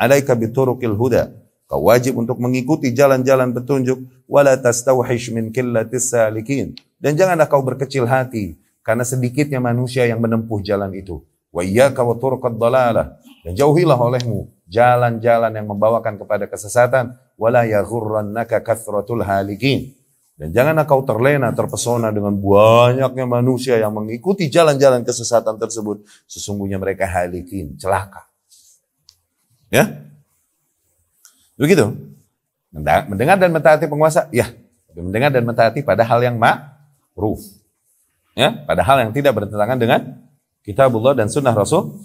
Alaika biturukil huda. Kau wajib untuk mengikuti jalan-jalan petunjuk. Wala tastawhish min qillatis salikin. Dan janganlah kau berkecil hati karena sedikitnya manusia yang menempuh jalan itu. Wa iyyaka wa turuqad dalalah. Dan jauhilah olehmu jalan-jalan yang membawakan kepada kesesatan. Wala yaghurrannaka kathratul halikin. Dan janganlah kau terlena, terpesona dengan banyaknya manusia yang mengikuti jalan-jalan kesesatan tersebut. Sesungguhnya mereka halikin, celaka. Ya, begitu. Mendengar dan mentaati penguasa, ya. Mendengar dan mentaati pada hal yang ma'ruf, ya, pada hal yang tidak bertentangan dengan kitabullah dan sunnah Rasul.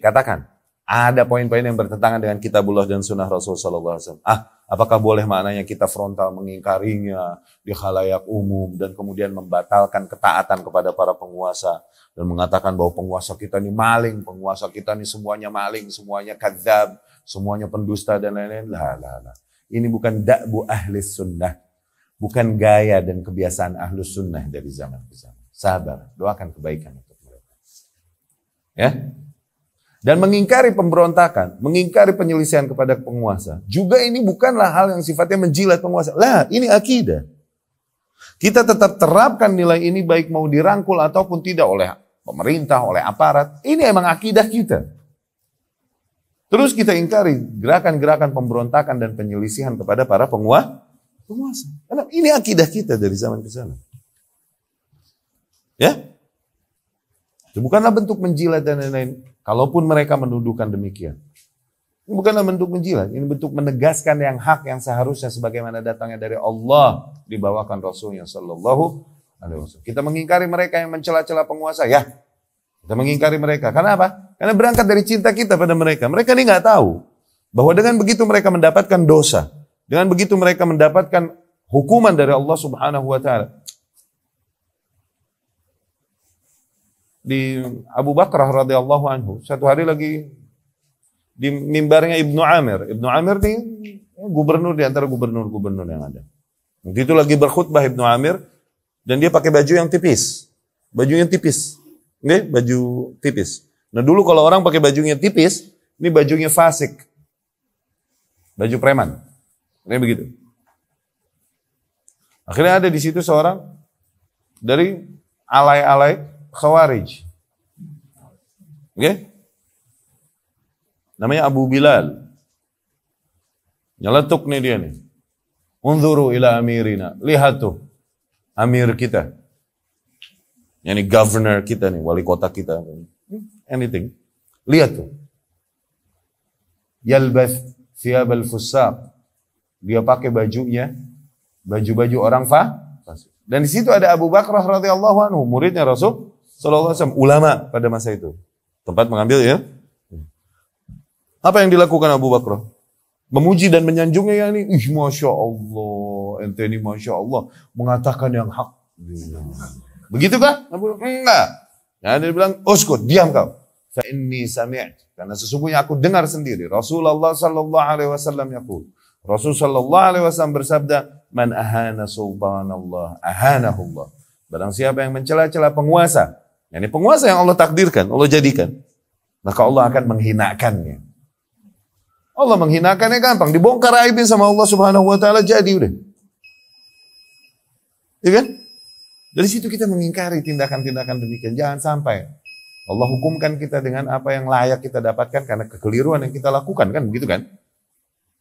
Katakan, ada poin-poin yang bertentangan dengan kitabullah dan sunnah Rasul sallallahu alaihi wasallam. Apakah boleh maknanya kita frontal mengingkarinya di khalayak umum dan kemudian membatalkan ketaatan kepada para penguasa dan mengatakan bahwa penguasa kita ini maling, penguasa kita ini semuanya maling, semuanya kadzab, semuanya pendusta dan lain-lain. Lah. Ini bukan da'bu ahli sunnah, bukan gaya dan kebiasaan ahlus sunnah dari zaman ke zaman. Sabar, doakan kebaikan untuk mereka. Ya. Dan mengingkari pemberontakan, mengingkari penyelisihan kepada penguasa. Juga ini bukanlah hal yang sifatnya menjilat penguasa. Lah, ini akidah. Kita tetap terapkan nilai ini baik mau dirangkul ataupun tidak oleh pemerintah, oleh aparat. Ini emang akidah kita. Terus kita ingkari gerakan-gerakan pemberontakan dan penyelisihan kepada para penguasa. Karena ini akidah kita dari zaman ke sana. Ya? Itu bukanlah bentuk menjilat dan lain-lain. Kalaupun mereka menuduhkan demikian. Ini bukanlah bentuk menjilat. Ini bentuk menegaskan yang hak yang seharusnya sebagaimana datangnya dari Allah dibawakan Rasulnya Sallallahu Alaihi Wasallam. Kita mengingkari mereka yang mencela-cela penguasa. Ya, kita mengingkari mereka. Karena apa? Karena berangkat dari cinta kita pada mereka. Mereka ini nggak tahu bahwa dengan begitu mereka mendapatkan dosa. Dengan begitu mereka mendapatkan hukuman dari Allah Subhanahu Wa Taala. Di Abu Bakrah radhiyallahu anhu, satu hari lagi di mimbarnya Ibnu Amir. Ibnu Amir ini gubernur di antara gubernur-gubernur yang ada. Waktu itu lagi berkhutbah Ibnu Amir dan dia pakai baju yang tipis. Baju yang tipis. Oke, baju tipis. Nah dulu kalau orang pakai bajunya tipis, ini bajunya fasik. Baju preman. Ini begitu. Akhirnya ada di situ seorang dari alay-alay Khawarij. Oke? Namanya Abu Bilal. Nyeletuk nih dia nih. Unzuru ila amirina. Lihat tuh. Amir kita. Yani governor kita nih. Wali kota kita. Anything. Lihat tuh. Yalbath thiyab al-fussaq. Dia pakai bajunya. Baju-baju orang fasik. Dan di situ ada Abu Bakrah radhiyallahu anhu. Muridnya Rasul Sallallahu Alaihi Wasallam. Ulama pada masa itu. Tempat mengambil ya. Apa yang dilakukan Abu Bakrah? Memuji dan menyanjungnya ini. Masya Allah. Ente ini Masya Allah. Mengatakan yang hak. Begitu kah? Enggak. Nah, dia bilang, uskut, diam kau. Fa inni sami'at. Karena sesungguhnya aku dengar sendiri. Rasulullah Sallallahu Alaihi Wasallam yaqul. Rasul Sallallahu Alaihi Wasallam bersabda, man ahana sultanallah, ahanahullah. Barang siapa yang mencela-cela penguasa. Ini penguasa yang Allah takdirkan, Allah jadikan. Maka Allah akan menghinakannya. Allah menghinakannya gampang. Dibongkar aibnya sama Allah Subhanahu Wa Taala jadi udah. Ya kan? Dari situ kita mengingkari tindakan-tindakan demikian. Jangan sampai Allah hukumkan kita dengan apa yang layak kita dapatkan karena kekeliruan yang kita lakukan. Kan begitu kan?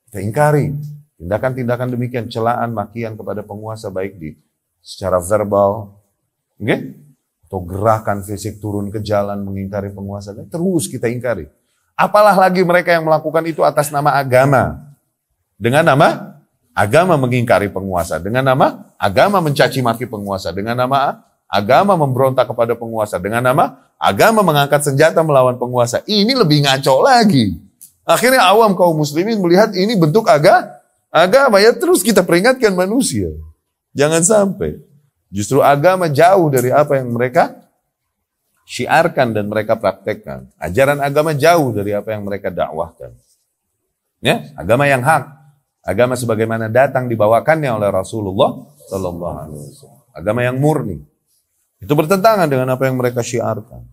Kita ingkari tindakan-tindakan demikian. Celaan, makian kepada penguasa baik di secara verbal. Okay? Atau gerakan fisik turun ke jalan mengingkari penguasa. Terus kita ingkari. Apalah lagi mereka yang melakukan itu atas nama agama. Dengan nama agama mengingkari penguasa. Dengan nama agama mencaci maki penguasa. Dengan nama agama memberontak kepada penguasa. Dengan nama agama mengangkat senjata melawan penguasa. Ini lebih ngaco lagi. Akhirnya awam kaum muslimin melihat ini bentuk agama. Ya terus kita peringatkan manusia. Jangan sampai. Justru agama jauh dari apa yang mereka syiarkan dan mereka praktekkan. Ajaran agama jauh dari apa yang mereka dakwahkan. Ya, agama yang hak. Agama sebagaimana datang dibawakannya oleh Rasulullah Sallallahu Alaihi Wasallam. Agama yang murni. Itu bertentangan dengan apa yang mereka syiarkan.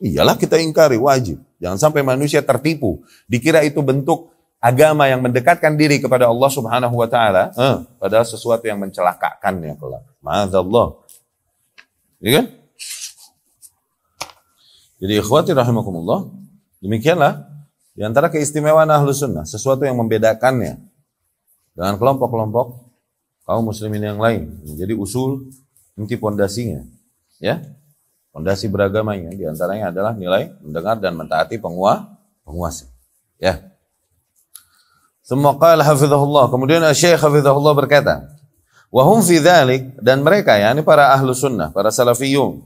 Iyalah kita ingkari, wajib. Jangan sampai manusia tertipu. Dikira itu bentuk agama yang mendekatkan diri kepada Allah Subhanahu Wa Taala, padahal sesuatu yang mencelakakannya kelak. Ma'adzallah. Ya kan? Jadi ikhwati rahimakumullah, demikianlah di antara keistimewaan Ahlus Sunnah, sesuatu yang membedakannya dengan kelompok-kelompok kaum muslimin yang lain. Jadi usul, inti pondasinya, ya. Pondasi beragamanya di antaranya adalah nilai mendengar dan mentaati penguasa. Ya. Semua qala hafizahullah, kemudian Syekh hafizahullah berkata, wa hum fi dzalik, dan mereka yakni para Ahlus Sunnah, para salafiyun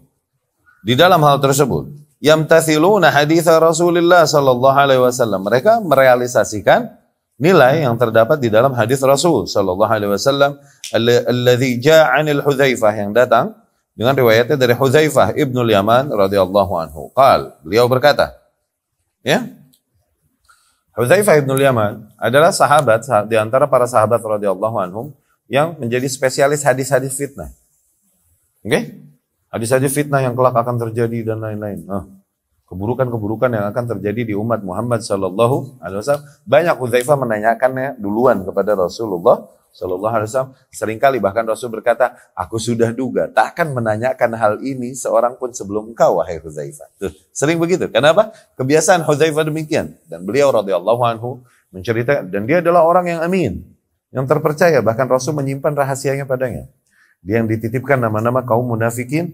di dalam hal tersebut yamtathiluna hadits Rasulullah sallallahu alaihi wasallam. Mereka merealisasikan nilai yang terdapat di dalam hadis Rasul sallallahu alaihi wasallam alladzi jaa 'anil Hudzaifah, yang datang dengan riwayatnya dari Hudzaifah ibnul Yaman radhiyallahu anhu. Beliau berkata, ya, Hudzaifah ibnul Yaman adalah sahabat di antara para sahabat radhiyallahu anhum yang menjadi spesialis hadis-hadis fitnah. Oke? Hadis-hadis fitnah yang kelak akan terjadi dan lain-lain. Keburukan-keburukan yang akan terjadi di umat Muhammad sallallahu alaihi wasallam. Banyak Hudzaifah menanyakannya duluan kepada Rasulullah Sallallahu Alaihi Wasallam. Seringkali bahkan Rasul berkata, aku sudah duga, tak akan menanyakan hal ini seorang pun sebelum engkau, wahai Hudzaifah. Tuh, sering begitu. Kenapa? Kebiasaan Hudzaifah demikian. Dan beliau radhiyallahu anhu menceritakan, dan dia adalah orang yang amin, yang terpercaya. Bahkan Rasul menyimpan rahasianya padanya. Dia yang dititipkan nama-nama kaum munafikin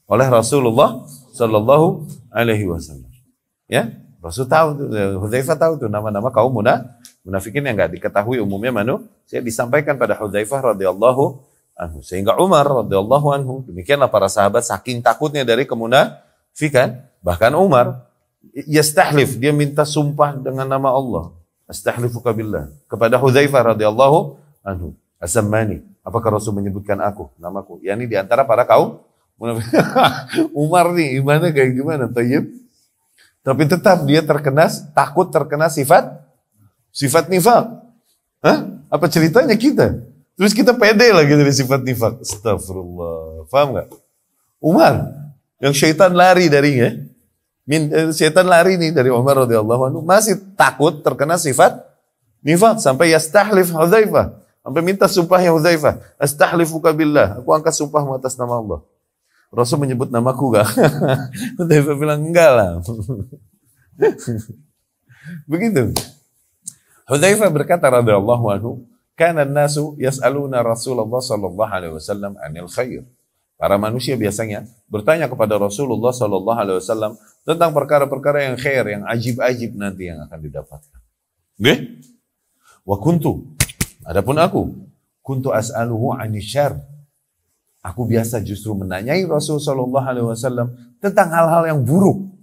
oleh Rasulullah Sallallahu Alaihi Wasallam. Ya, Rasul tahu, Hudzaifah tahu tuh nama-nama kaum munafikin yang enggak diketahui umumnya manusia, disampaikan pada Hudzaifah radhiyallahu anhu. Sehingga Umar radhiyallahu anhu, demikianlah para sahabat saking takutnya dari kemunafikan, bahkan Umar yastahlif, dia minta sumpah dengan nama Allah. Astahlifuka billah kepada Hudzaifah radhiyallahu anhu. Asammani, apakah Rasul menyebutkan aku, namaku? Yani di antara para kaum munafik. Umar nih imannya kayak gimana? Thayyib. Tapi tetap dia takut terkena sifat nifak. Hah? Apa ceritanya kita? Terus kita pede lagi dari sifat nifak. Astagfirullah. Paham gak? Umar, yang syaitan lari darinya. Syaitan lari nih dari Umar radhiyallahu anhu, masih takut terkena sifat nifak. Sampai yastahlif Hudzaifah. Sampai minta sumpahnya Hudzaifah. Astahlifuka billah. Aku angkat sumpahmu atas nama Allah. Rasul menyebut namaku gak? Hudzaifah bilang enggak lah. Begitu. Hudzaifah berkata radhiyallahu anhu, kana an-nasu yas'aluna Rasulullah sallallahu alaihi wasallam 'anil khair. Para manusia biasanya bertanya kepada Rasulullah sallallahu alaihi wasallam tentang perkara-perkara yang khair, yang ajib-ajib nanti yang akan didapatkan. Nggih? Wa adapun aku, kuntu as'aluhu 'anil syarr. Aku biasa justru menanyai Rasul sallallahu alaihi wasallam tentang hal-hal yang buruk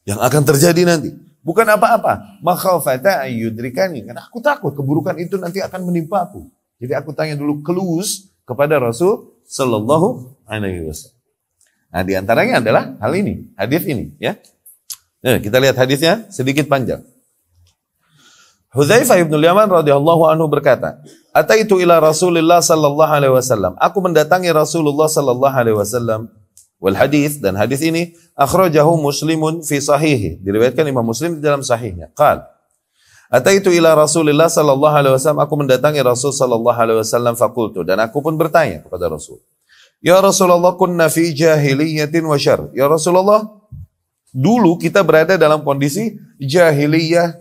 yang akan terjadi nanti. Bukan apa-apa. Makhafata ayyudrikani. Karena aku takut keburukan itu nanti akan menimpa aku. Jadi aku tanya dulu kelus kepada Rasul sallallahu alaihi wasallam. Nah, di antaranya adalah hal ini, hadis ini, ya. Nah, kita lihat hadisnya sedikit panjang. Hudzaifah ibn Yaman radhiyallahu anhu berkata, "Ataitu ila Rasulillah sallallahu alaihi wasallam." Aku mendatangi Rasulullah sallallahu alaihi wasallam. Wal hadis, dan hadis ini akhrajahu Muslimun fi sahihi, diriwayatkan Imam Muslim di dalam sahihnya. Qal, ataitu ila Rasulillah sallallahu alaihi wasallam, aku mendatangi Rasul sallallahu alaihi wasallam faqultu, dan aku pun bertanya kepada Rasul, ya Rasulullah, kunna fi jahiliyatin wa syarr. Ya Rasulullah, dulu kita berada dalam kondisi jahiliyah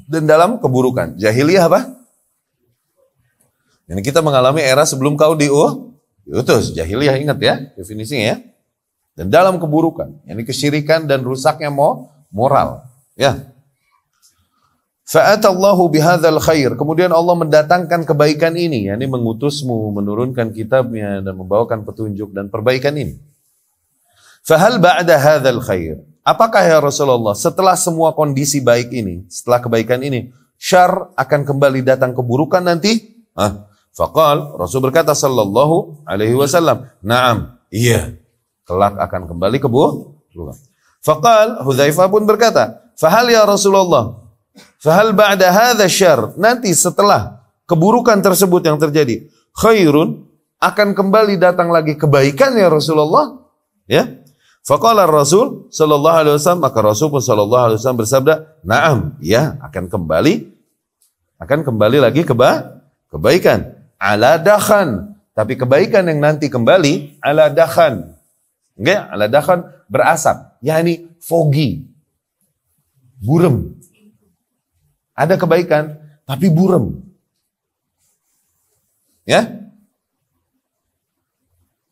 dan dalam keburukan. Jahiliyah apa? Ini kita mengalami era sebelum kau diutus. Jahiliyah, ingat ya definisinya ya. Dan dalam keburukan, yakni kesyirikan dan rusaknya moral. Ya. Fa'atallahu bihadzal khair. Kemudian Allah mendatangkan kebaikan ini, yakni mengutusmu, menurunkan kitabnya dan membawakan petunjuk dan perbaikan ini. Fahal ba'da hadzal khair. Apakah ya Rasulullah, setelah semua kondisi baik ini, setelah kebaikan ini, syarr akan kembali datang keburukan nanti? Faqal, Rasul berkata sallallahu alaihi wasallam, na'am, iya, kelak akan kembali keburukan. Faqal, Hudzaifah pun berkata, fahal ya Rasulullah, fahal ba'da hadza syarr, nanti setelah keburukan tersebut yang terjadi, khairun, akan kembali datang lagi kebaikan ya Rasulullah? Ya. Faqala Rasul sallallahu alaihi wasallam, maka Rasul pun sallallahu alaihi wasallam bersabda, na'am, ya, akan kembali lagi kebaikan. Ala dakhan, tapi kebaikan yang nanti kembali ala dakhan. Enggak, ala dakhan berasap, yakni foggy. Burem. Ada kebaikan tapi burem. Ya?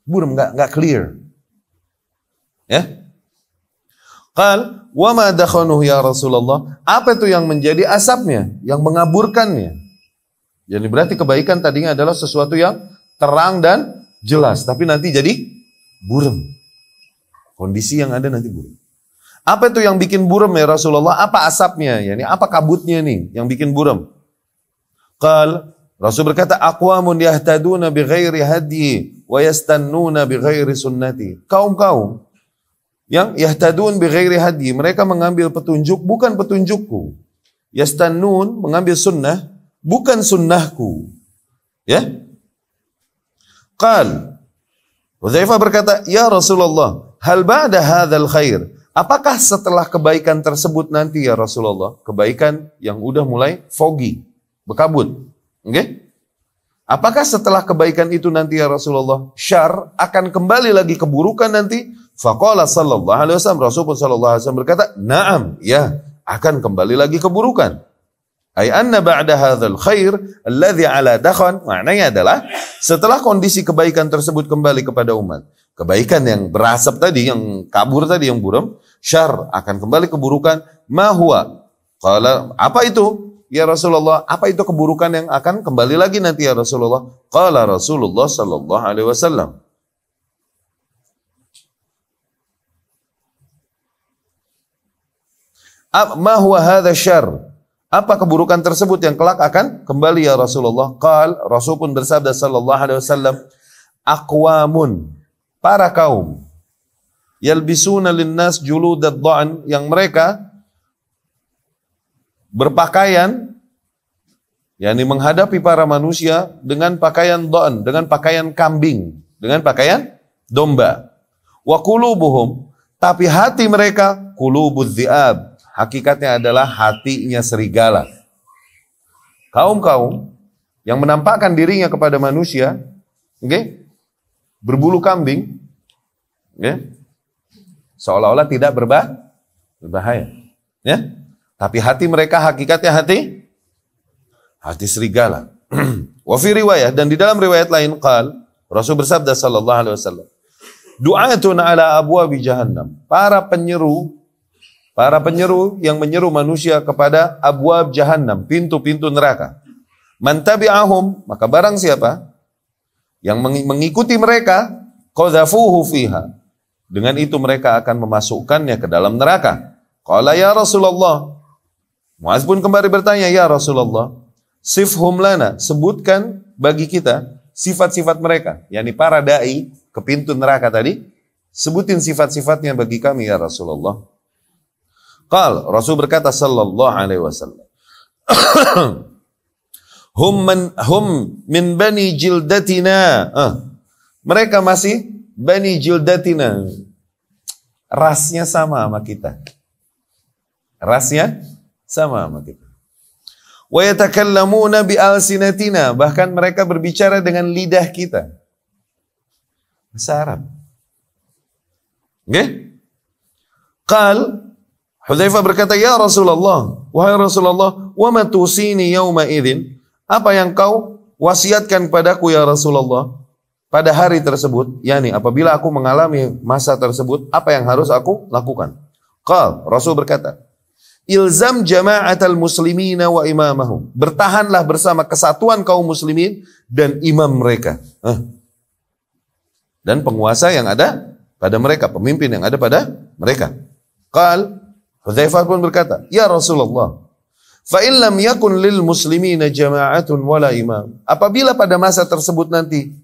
Burem, enggak clear. Ya? Qal, wa ma dakhanuhu ya Rasulullah? Apa itu yang menjadi asapnya, yang mengaburkannya? Jadi berarti kebaikan tadinya adalah sesuatu yang terang dan jelas, tapi nanti jadi burem. Kondisi yang ada nanti burem. Apa itu yang bikin burem ya Rasulullah? Apa asapnya? Yani apa kabutnya nih yang bikin burem? Qal, Rasul berkata, aqwamun yahtaduna bighairi hadyi wa yastannuna bighairi sunnati. Kaum-kaum yang yahtadun bighairi hadyi, mereka mengambil petunjuk bukan petunjukku. Yastannun, mengambil sunnah bukan sunnahku. Ya? Qal, Hudzaifah berkata, ya Rasulullah, hal ba'da hadzal khair? Apakah setelah kebaikan tersebut nanti ya Rasulullah, kebaikan yang udah mulai foggy, berkabut, Okay? Apakah setelah kebaikan itu nanti ya Rasulullah, syar akan kembali lagi keburukan nanti? Faqala sallallahu alaihi wasallam, Rasulullah sallallahu alaihi wasallam berkata, "Na'am, ya, akan kembali lagi keburukan." Ay anna ba'da hadzal khair alladhi ala dakhan, maknanya adalah setelah kondisi kebaikan tersebut kembali kepada umat, kebaikan yang berasap tadi, yang kabur tadi, yang buram, syar akan kembali keburukan. Ma huwa? Qala, apa itu? Ya Rasulullah, apa itu keburukan yang akan kembali lagi nanti ya Rasulullah? Qala Rasulullah sallallahu alaihi wasallam, ma huwa hadha syarr? Apa keburukan tersebut yang kelak akan kembali ya Rasulullah? Qal, Rasul pun bersabda sallallahu alaihi wasallam, aqwamun, para kaum, yalbisuna linnas juludad dha'n, yang mereka berpakaian, yakni menghadapi para manusia dengan pakaian dha'n, dengan pakaian kambing, dengan pakaian domba. Wa qulubuhum, tapi hati mereka qulubudz dzi'ab, hakikatnya adalah hatinya serigala. Kaum-kaum yang menampakkan dirinya kepada manusia, okay, berbulu kambing, okay, seolah-olah tidak berbahaya, ya. Tapi hati mereka hakikatnya hati serigala. Wa fi riwayah, dan di dalam riwayat lain qal, Rasul bersabda sallallahu alaihi wasallam, du'atun ala abwabi jahannam, para penyeru yang menyeru manusia kepada abwab jahannam, pintu-pintu neraka. Man tabi'ahum, maka barang siapa yang mengikuti mereka, qadhafuhu fiha, dengan itu mereka akan memasukkannya ke dalam neraka. Qala ya Rasulullah, Muaz pun kembali bertanya, ya Rasulullah, sifhum lana, sebutkan bagi kita sifat-sifat mereka, yakni para dai ke pintu neraka tadi, sebutin sifat-sifatnya bagi kami ya Rasulullah. Qal, Rasul berkata sallallahu alaihi wasallam, hum min bani jildatina, mereka masih bani jildatina, rasnya sama sama kita, rasnya sama sama kita. Wa yatakallamuna bi alsinatina, bahkan mereka berbicara dengan lidah kita, bahasa Arab. Okay? Qal, Hudzaifah berkata, ya Rasulullah, wahai Rasulullah, wa ma tusini yauma idzin, apa yang kau wasiatkan padaku ya Rasulullah pada hari tersebut, yakni apabila aku mengalami masa tersebut, apa yang harus aku lakukan? Qal, Rasul berkata, ilzam jama'atal muslimina wa imamahum, bertahanlah bersama kesatuan kaum muslimin dan imam mereka, dan penguasa yang ada pada mereka, pemimpin yang ada pada mereka. Qal, Hudzaifah pun berkata, ya Rasulullah, fa in lam yakun lil muslimina jama'atun wala imam, apabila pada masa tersebut nanti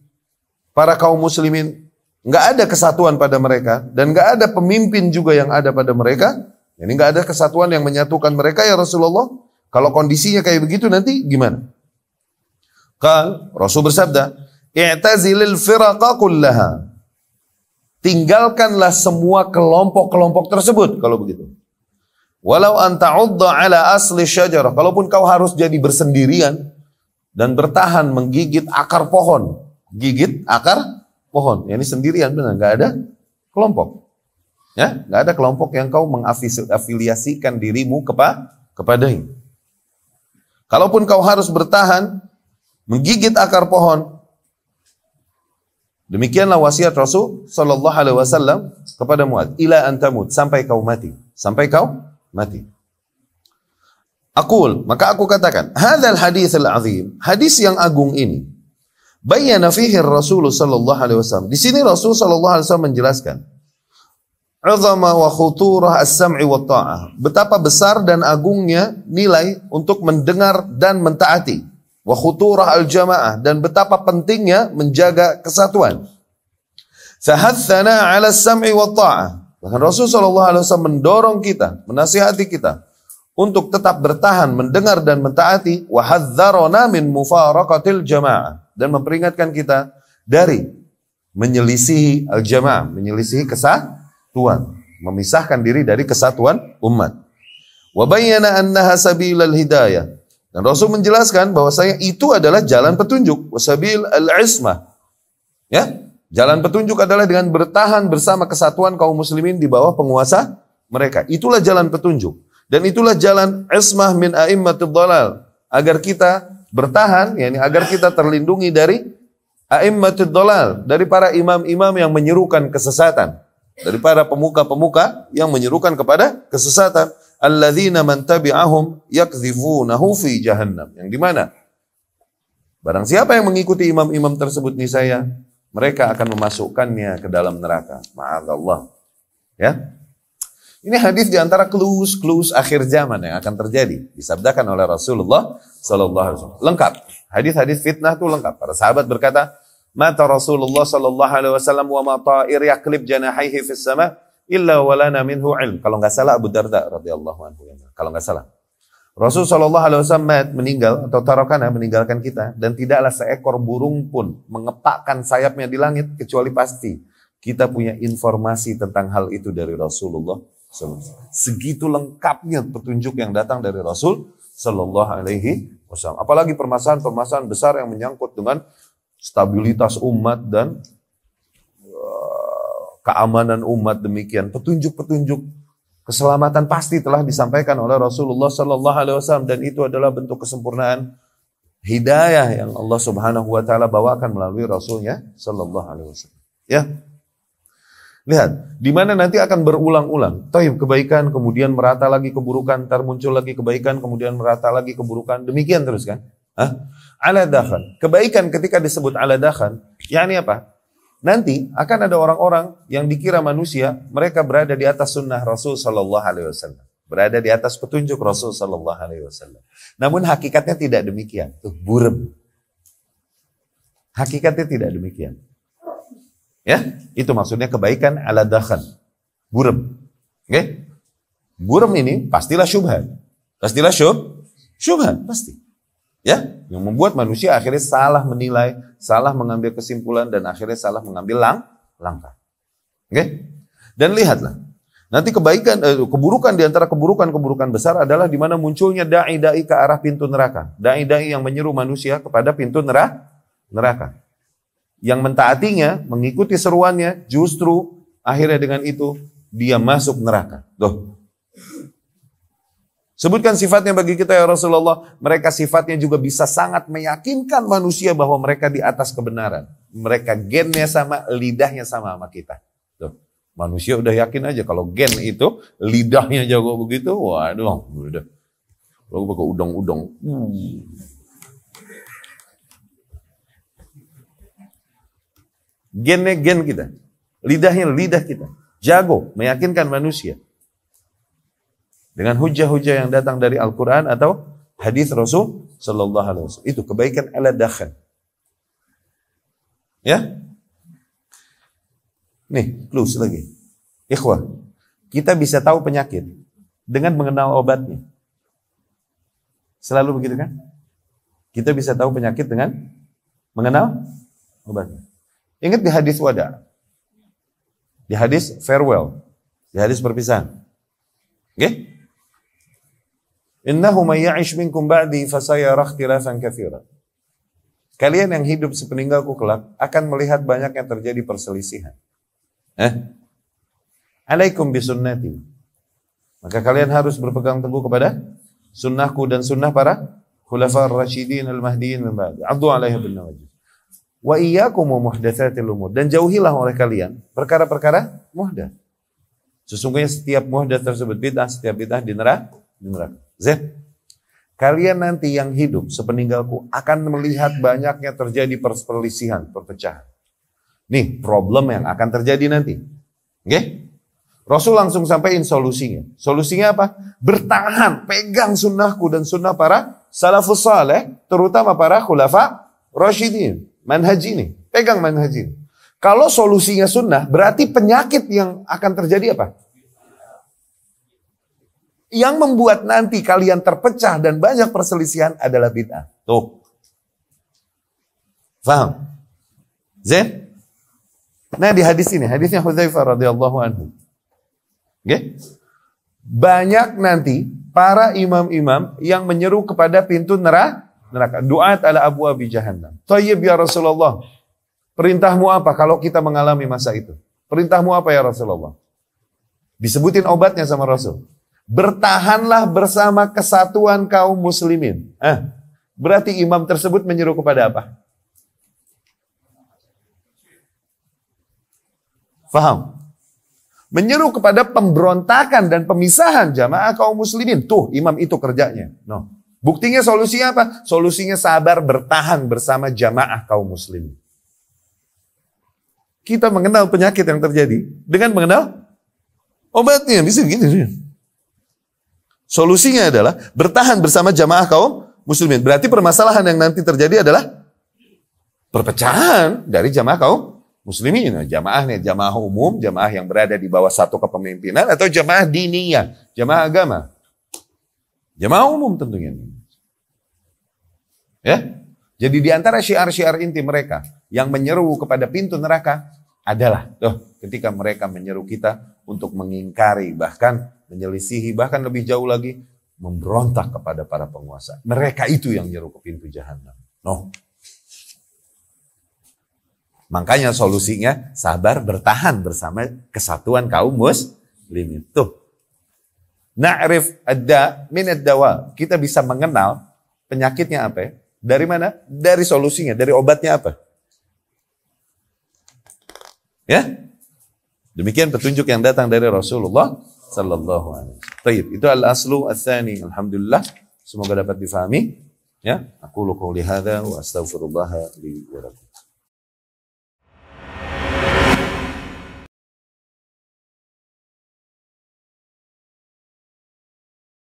para kaum muslimin enggak ada kesatuan pada mereka dan enggak ada pemimpin juga yang ada pada mereka, ini enggak ada kesatuan yang menyatukan mereka ya Rasulullah, kalau kondisinya kayak begitu nanti gimana? Qal, Rasul bersabda, i'tazilil firaqa kullaha, tinggalkanlah semua kelompok-kelompok tersebut kalau begitu. Walau anta'udda ala asli syajarah, kalaupun kau harus jadi bersendirian dan bertahan menggigit akar pohon, gigit akar pohon, ya ini sendirian benar, nggak ada kelompok, ya nggak ada kelompok yang kau mengafiliasikan dirimu kepadanya. Kalaupun kau harus bertahan menggigit akar pohon, demikianlah wasiat Rasul sallallahu alaihi wasallam kepada Muadz, ila antamut, sampai kau mati, sampai kau mati. Aqul, maka aku katakan, hadzal haditsul azim, hadis yang agung ini, bayyana fihi Rasul sallallahu alaihi wasallam, di sini Rasul sallallahu alaihi wasallam menjelaskan, azama wa khuturah as-sam'i wa ta'ah, betapa besar dan agungnya nilai untuk mendengar dan mentaati, wa khuturah al-jamaah, dan betapa pentingnya menjaga kesatuan. Fahathana 'ala as-sam'i wa ta'ah, bahkan Rasulullah SAW mendorong kita, menasihati kita untuk tetap bertahan, mendengar dan mentaati, wa hadzarana min mufaraqatil jamaah, dan memperingatkan kita dari menyelisihi al-jamaah, menyelisihi kesatuan, memisahkan diri dari kesatuan umat. Wa bayyana annaha sabilal hidayah, dan Dan Rasul menjelaskan bahwasanya itu adalah jalan petunjuk, wasabil al-ismah. Ya, jalan petunjuk adalah dengan bertahan bersama kesatuan kaum muslimin di bawah penguasa mereka. Itulah jalan petunjuk. Dan itulah jalan ismah min a'immatid dhalal. Agar kita bertahan, yakni agar kita terlindungi dari a'immatid dhalal, dari para imam-imam yang menyerukan kesesatan, dari para pemuka-pemuka yang menyerukan kepada kesesatan. Alladzina man tabi'ahum yakdhifunahu fi jahannam. Yang di mana? Barang siapa yang mengikuti imam-imam tersebut niscaya mereka akan memasukkannya ke dalam neraka. Ma'adzallah. Ya. Ini hadis di antara clues akhir zaman yang akan terjadi. Disabdakan oleh Rasulullah sallallahu alaihi wasallam. Lengkap. Hadis-hadis fitnah itu lengkap. Para sahabat berkata, "Mata Rasulullah sallallahu alaihi wasallam wa ma ta'ir yaqlib janahihi fis sama' illa walana minhu ilm." Kalau enggak salah Abu Darda radhiyallahu anhu. Kalau enggak salah. Rasul sallallahu alaihi wasallam meninggal atau tarakana meninggalkan kita dan tidaklah seekor burung pun mengepakkan sayapnya di langit kecuali pasti kita punya informasi tentang hal itu dari Rasulullah sallallahu alaihi wasallam. Segitu lengkapnya petunjuk yang datang dari Rasul sallallahu alaihi wasallam. Apalagi permasalahan-permasalahan besar yang menyangkut dengan stabilitas umat dan keamanan umat demikian. Petunjuk-petunjuk keselamatan pasti telah disampaikan oleh Rasulullah sallallahu alaihi wasallam dan itu adalah bentuk kesempurnaan hidayah yang Allah Subhanahu wa taala bawakan melalui Rasulnya sallallahu alaihi wasallam. Ya. Lihat, di mana nanti akan berulang-ulang. Taib kebaikan, kemudian merata lagi keburukan, ntar muncul lagi kebaikan, kemudian merata lagi keburukan. Demikian terus kan? Ala dakhan. Kebaikan ketika disebut ala dakhan, yakni apa? Nanti akan ada orang-orang yang dikira manusia, mereka berada di atas sunnah Rasul sallallahu alaihi wasallam, berada di atas petunjuk Rasul sallallahu alaihi wasallam. Namun hakikatnya tidak demikian. Tuh burem. Hakikatnya tidak demikian. Ya, itu maksudnya kebaikan ala dakhan. Burem. Oke? Burem ini pastilah syubhat. Pastilah syubhat, pasti. Ya, yang membuat manusia akhirnya salah menilai, salah mengambil kesimpulan dan akhirnya salah mengambil langkah. Oke? Dan lihatlah, nanti kebaikan keburukan di antara keburukan besar adalah di mana munculnya dai-dai ke arah pintu neraka. Dai-dai yang menyeru manusia kepada pintu neraka. Yang mentaatinya, mengikuti seruannya, justru akhirnya dengan itu dia masuk neraka. Tuh. Sebutkan sifatnya bagi kita ya Rasulullah. Mereka sifatnya juga bisa sangat meyakinkan manusia bahwa mereka di atas kebenaran. Mereka gennya sama, lidahnya sama kita. Tuh. Manusia udah yakin aja kalau gen itu lidahnya jago begitu. Waduh, udah. Lalu pakai udang-udang. Gennya gen kita. Lidahnya lidah kita. Jago, meyakinkan manusia. Dengan hujah-hujah yang datang dari Al-Quran atau hadis Rasul sallallahu alaihi wasallam. Itu kebaikan ala dakhan. Ya? Nih, plus lagi. Ikhwah, kita bisa tahu penyakit dengan mengenal obatnya. Selalu begitu kan? Kita bisa tahu penyakit dengan mengenal obatnya. Ingat di hadis wada. Di hadis farewell. Di hadis perpisahan. Oke? Innahu may ya'ish minkum ba'di fasayara ikhtilafan katsiran. Kalian yang hidup sepeninggalku kelak akan melihat banyak yang terjadi perselisihan. Alaikum bisunnati. Maka kalian harus berpegang teguh kepada sunnahku dan sunnah para khulafa'ur rasyidin al-mahdiyyin min ba'di. Addu 'alaiha bin nawajid. Wa iyyakum wa muhdatsatil umur. Dan jauhilah oleh kalian perkara-perkara muhdatsah. Sesungguhnya setiap muhdatsah tersebut bid'ah, setiap bid'ah di neraka. Kalian nanti yang hidup sepeninggalku akan melihat banyaknya terjadi perselisihan, perpecahan. Nih problem yang akan terjadi nanti. Oke? Rasul langsung sampaikan solusinya. Solusinya apa? Bertahan, pegang sunnahku dan sunnah para salafus saleh, terutama para khulafa rasyidin. Manhaj ini, pegang manhaj ini. Kalau solusinya sunnah, berarti penyakit yang akan terjadi apa? Yang membuat nanti kalian terpecah dan banyak perselisihan adalah bid'ah. Tuh. Faham? Zain? Nah di hadis ini, hadisnya Hudzaifah radhiyallahu anhu. Okay? Banyak nanti para imam-imam yang menyeru kepada pintu neraka. Du'at ala abwabi jahannam. Thayyib ya Rasulullah. Perintahmu apa kalau kita mengalami masa itu? Perintahmu apa ya Rasulullah? Disebutin obatnya sama Rasul. Bertahanlah bersama kesatuan kaum muslimin. Berarti imam tersebut menyeru kepada apa? Faham? Menyeru kepada pemberontakan dan pemisahan jamaah kaum muslimin. Tuh, imam itu kerjanya. No. Buktinya solusinya apa? Solusinya sabar bertahan bersama jamaah kaum muslimin. Kita mengenal penyakit yang terjadi dengan mengenal obatnya. Bisa begini. Solusinya adalah bertahan bersama jamaah kaum muslimin. Berarti permasalahan yang nanti terjadi adalah perpecahan dari jamaah kaum muslimin. Jamaahnya jamaah umum, jamaah yang berada di bawah satu kepemimpinan, atau jamaah diniyah, jamaah agama. Jamaah umum tentunya. Ya. Jadi di antara syiar-syiar inti mereka yang menyeru kepada pintu neraka adalah ketika mereka menyeru kita untuk mengingkari, bahkan menyelisihi, bahkan lebih jauh lagi memberontak kepada para penguasa. Mereka itu yang menyeru ke pintu jahanam. Makanya solusinya sabar bertahan bersama kesatuan kaum muslimin. Tuh. Na'rif ad-da' min ad-dawa. Kita bisa mengenal penyakitnya apa ya? Dari mana? Dari solusinya, dari obatnya apa? Ya? Demikian petunjuk yang datang dari Rasulullah sallallahu alaihi wasallam. Baik, itu al-aslu ats-tsani. Alhamdulillah, semoga dapat difahami. Ya, aku qouli hadza wa astaghfirullah li wa lakum.